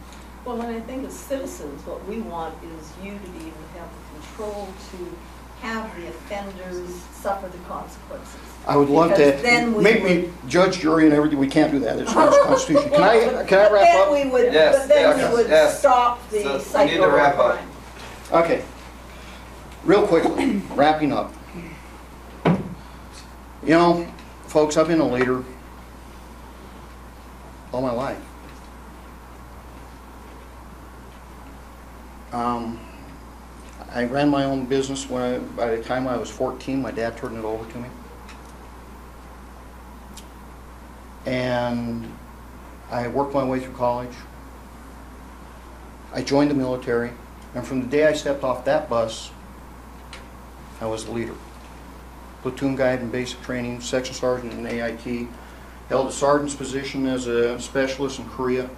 Well, and I think as citizens, what we want is you to be able to have the control to have the offenders suffer the consequences. I would love Because to then we make would- me judge, jury, and everything. We can't do that. It's against the Constitution. Can I wrap Then up? we would, Yes, but then yes, we would yes. stop the So, we cycle need to of wrap up. crime. Okay. Real quickly, wrapping up. You know, folks, I've been a leader all my life. I ran my own business by the time I was 14. My dad turned it over to me. And I worked my way through college. I joined the military. And from the day I stepped off that bus, I was a leader. Platoon guide in basic training, section sergeant in AIT, held a sergeant's position as a specialist in Korea,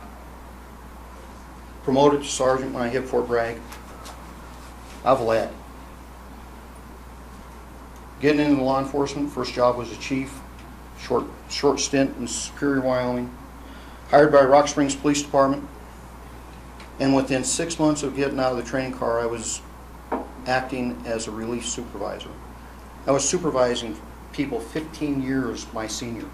promoted to sergeant when I hit Fort Bragg. I've led. Getting into law enforcement, first job was a chief, short stint in Superior, Wyoming, hired by Rock Springs Police Department, and within 6 months of getting out of the training car, I was acting as a relief supervisor. I was supervising people 15 years my senior.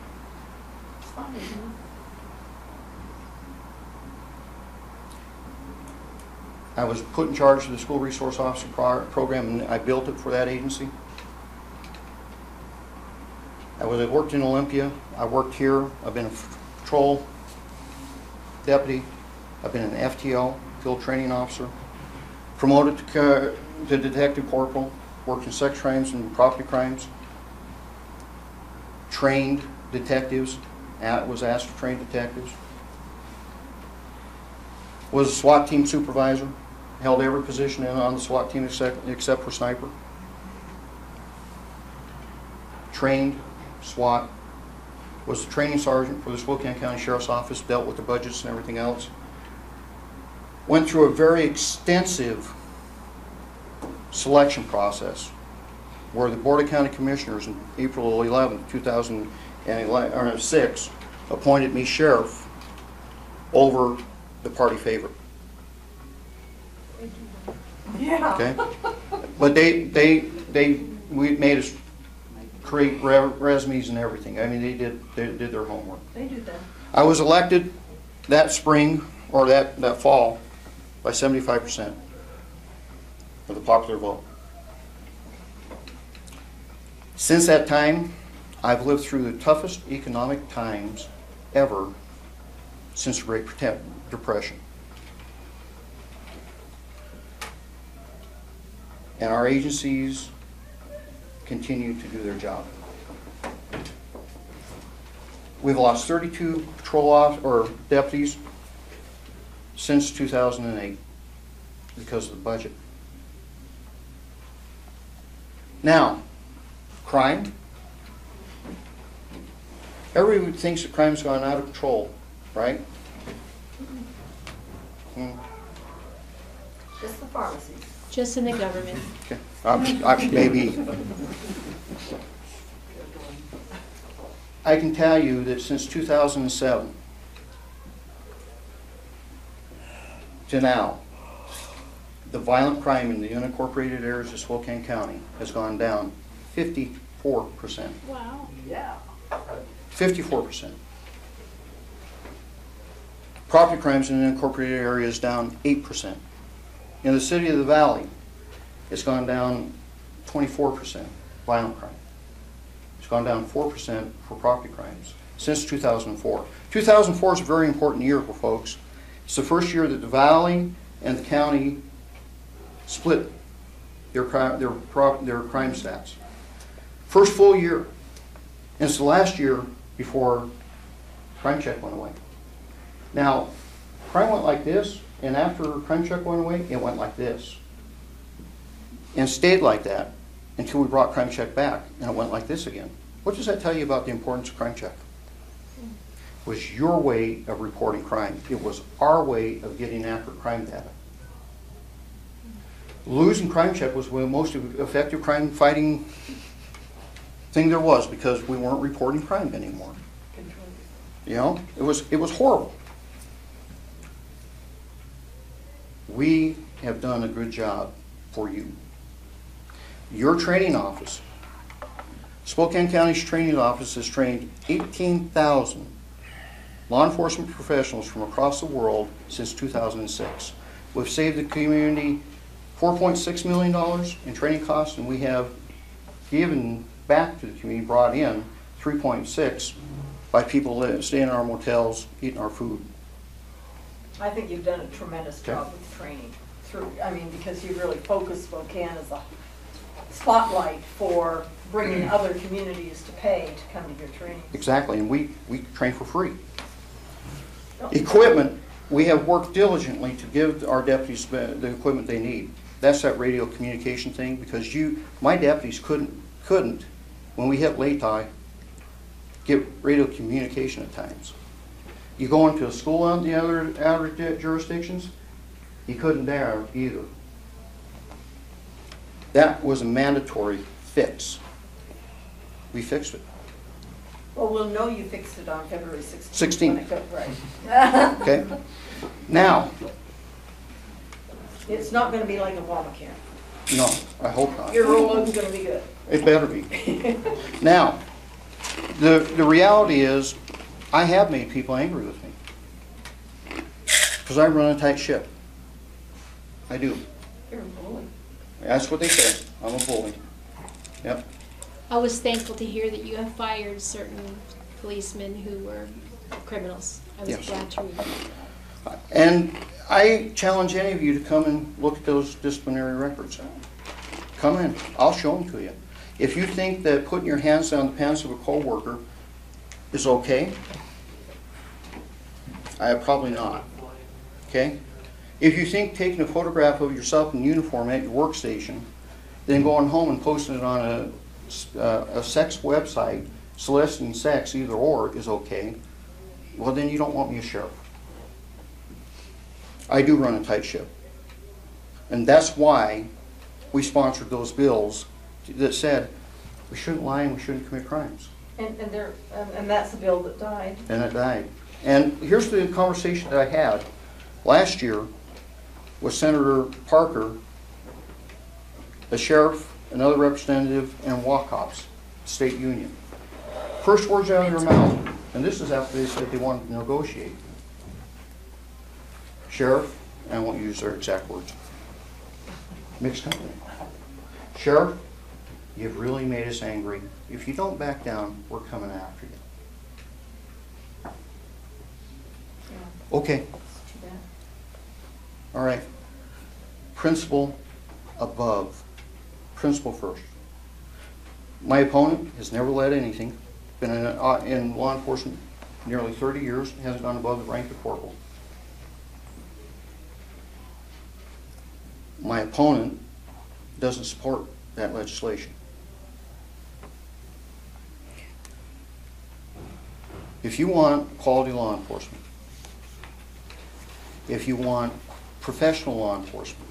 I was put in charge of the school resource officer program, and I built it for that agency. I worked in Olympia. I worked here. I've been a patrol deputy. I've been an FTO, field training officer. Promoted to detective corporal. Worked in sex crimes and property crimes. Trained detectives. Was asked to train detectives. Was a SWAT team supervisor. Held every position on the SWAT team except for sniper. Trained SWAT. Was the training sergeant for the Spokane County Sheriff's Office. Dealt with the budgets and everything else. Went through a very extensive selection process where the Board of County Commissioners in April 11, 2006 appointed me sheriff over the party favorite. Yeah. Okay? But we made us create resumes and everything. I mean, they did their homework. They do that. I was elected that spring, or that fall, by 75% of the popular vote. Since that time, I've lived through the toughest economic times ever since the Great Depression. And our agencies continue to do their job. We've lost 32 patrol deputies since 2008 because of the budget. Now, crime. Everybody thinks that crime's gone out of control, right? Just the pharmacies. Just in the government. Okay. Maybe. I can tell you that since 2007 to now, the violent crime in the unincorporated areas of Spokane County has gone down 54%. Wow. Yeah. 54%. Property crimes in the unincorporated area is down 8%. In the city of the Valley, it's gone down 24%, violent crime. It's gone down 4% for property crimes since 2004. 2004 is a very important year for folks. It's the first year that the Valley and the county split their crime stats. First full year. And it's the last year before crime check went away. Now, crime went like this, and after crime check went away, it went like this. And stayed like that until we brought crime check back, and it went like this again. What does that tell you about the importance of crime check? It was your way of reporting crime. It was our way of getting accurate crime data. Losing crime check was the most effective crime fighting thing there was, because we weren't reporting crime anymore. You know, it was horrible. We have done a good job for you. Your training office, Spokane County's training office, has trained 18,000 law enforcement professionals from across the world since 2006. We've saved the community $4.6 million in training costs, and we have given back to the community, brought in $3.6 by people staying in our motels, eating our food. I think you've done a tremendous job with training because you really focus Spokane as a spotlight for bringing other communities to pay to come to your training. Exactly, and we train for free. Equipment we have worked diligently to give our deputies the equipment they need. That's that radio communication thing, because my deputies couldn't, when we hit Lehigh, get radio communication at times. You go into a school in the other jurisdictions, you couldn't there either. That was a mandatory fix. We fixed it. Well, we'll know you fixed it on February 16th. 16th. Right. Okay? Now, It's not gonna be like Obamacare. no, I hope not. Your rollout's gonna be good. It better be. Now, the reality is, I have made people angry with me. Because I run a tight ship. I do. You're a bully. That's what they say. I'm a bully. Yep. I was thankful to hear that you have fired certain policemen who were criminals. I was Yes. glad to read that. And I challenge any of you to come and look at those disciplinary records. Come in. I'll show them to you. If you think that putting your hands down the pants of a coworker is okay, probably not. Okay? If you think taking a photograph of yourself in uniform at your workstation, then going home and posting it on a sex website, soliciting sex, either or, is okay, well then you don't want me as sheriff. I do run a tight ship. And that's why we sponsored those bills that said we shouldn't lie and we shouldn't commit crimes. And that's the bill that died. And it died. And here's the conversation that I had last year with Senator Parker, the sheriff, another representative, and Wacops State Union. First words out of their mouth, and this is after they said they wanted to negotiate. Sheriff, and I won't use their exact words, mixed company. Sheriff, you've really made us angry. If you don't back down, we're coming after you. Okay. All right. Principle above. Principle first. My opponent has never led anything. Been in law enforcement nearly 30 years. Hasn't gone above the rank of corporal. My opponent doesn't support that legislation. If you want quality law enforcement, if you want professional law enforcement,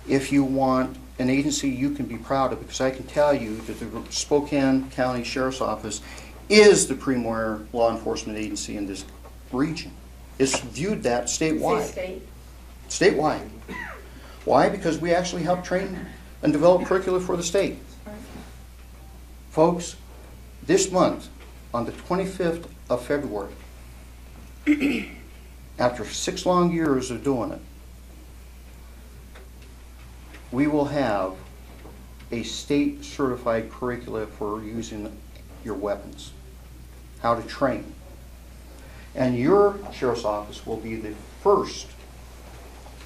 if you want an agency you can be proud of, because I can tell you that the Spokane County Sheriff's Office is the premier law enforcement agency in this region. It's viewed that statewide. Say state. Statewide. Why? Because we actually help train and develop curricula for the state. Folks, this month, on the 25th of February, after 6 long years of doing it, we will have a state certified curricula for using your weapons, how to train. And your sheriff's office will be the first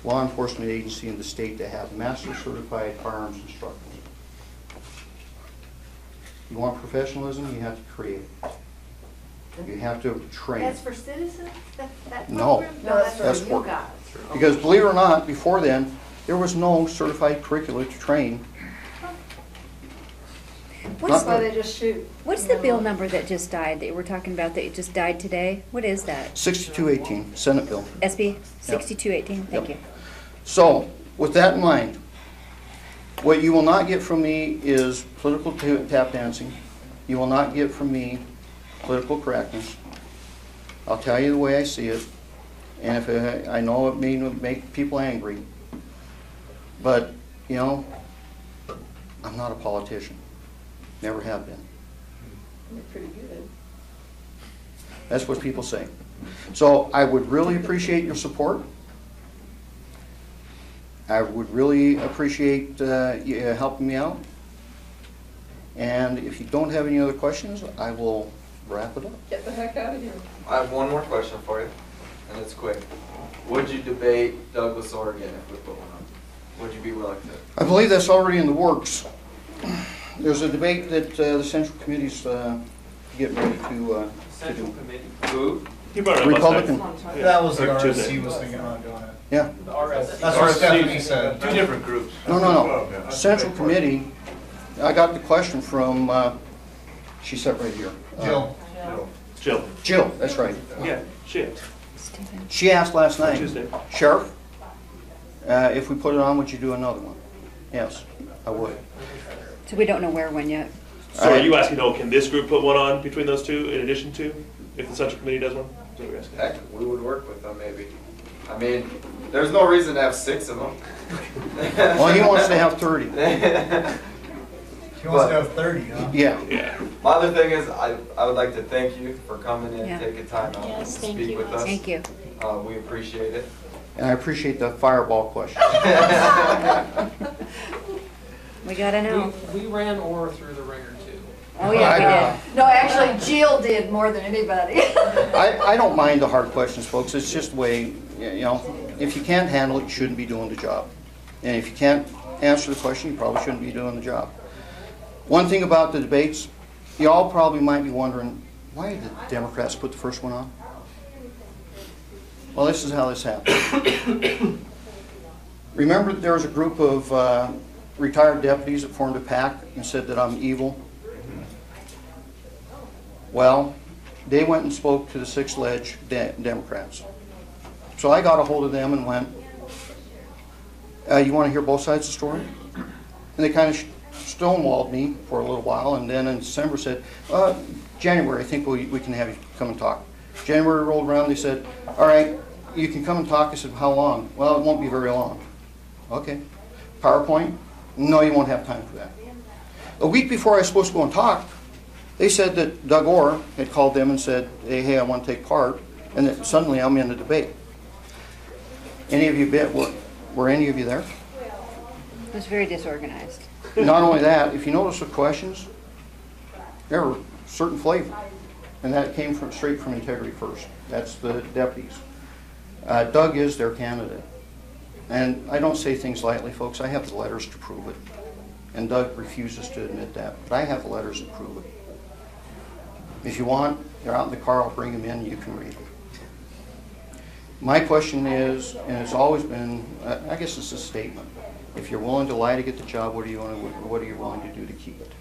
law enforcement agency in the state to have master certified firearms instructors. You want professionalism, you have to create it. You have to train. That's for citizens? That No. program? No, that's for for- you guys. Because believe it or not, before then, there was no certified curricula to train. That's why they just shoot. What's the bill number that just died, that we're talking about, that just died today? What is that? 6218, Senate bill. SB 6218, thank Yep. you. So, with that in mind, what you will not get from me is political tap dancing. You will not get from me political correctness. I'll tell you the way I see it, and if I know it may make people angry, but, you know, I'm not a politician. Never have been. You're pretty good. That's what people say. So I would really appreciate your support. I would really appreciate you helping me out. And if you don't have any other questions, I will wrap it up. Get the heck out of here. I have one more question for you, and it's quick. Would you debate Douglas, Oregon if we put one on? Would you be willing to? I believe that's already in the works. There's a debate that the Central Committee's getting ready to Central do. Committee. Who? He brought it up last Republican. night. That was the Or Tuesday. RSC was thinking about doing it. Yeah. The RSC. That's what Stephanie said. Two different groups. No. Central Committee, I got the question from, she sat right here. Jill. Jill. Jill, that's right. Yeah, she is. She asked last night, Tuesday. Sheriff, if we put it on, would you do another one? Yes, I would. So we don't know where one yet. So are you asking, though, can this group put one on between those two in addition to, if the Central Committee does one? Is that what you're asking? Heck, we would work with them maybe. I mean, there's no reason to have 6 of them. Well, he wants to have 30. He wants to have 30, huh? Yeah. Yeah. My other thing is, I would like to thank you for coming in, Yeah. taking time out to Yes, thank speak you. with us. Thank you. We appreciate it. And I appreciate the fireball question. We gotta know. We ran Orr through the ringer too. Oh, yeah, we did. No, actually Jill did more than anybody. I don't mind the hard questions, folks. It's just the way, you know, if you can't handle it, you shouldn't be doing the job. And if you can't answer the question, you probably shouldn't be doing the job. One thing about the debates, you all probably might be wondering, why did the Democrats put the first one on? Well, this is how this happened. Remember there was a group of retired deputies that formed a pack and said that I'm evil? Well, they went and spoke to the 6 ledge Democrats. So I got a hold of them and went, you want to hear both sides of the story? And they kind of stonewalled me for a little while, and then in December said, January, I think we can have you come and talk. January rolled around, they said, all right, you can come and talk. I said, how long? Well, it won't be very long. Okay. PowerPoint? No, you won't have time for that. A week before I was supposed to go and talk, they said that Doug Orr had called them and said, hey, I want to take part, and that suddenly I'm in the debate. Any of you were any of you there? It was very disorganized. Not only that, if you notice the questions, there were certain flavor, and that came straight from Integrity First. That's the deputies. Doug is their candidate. And I don't say things lightly, folks. I have the letters to prove it. And Doug refuses to admit that. But I have the letters that prove it. If you want, they're out in the car. I'll bring them in. You can read them. My question is, and it's always been, I guess it's a statement. If you're willing to lie to get the job, what are you willing to do to keep it?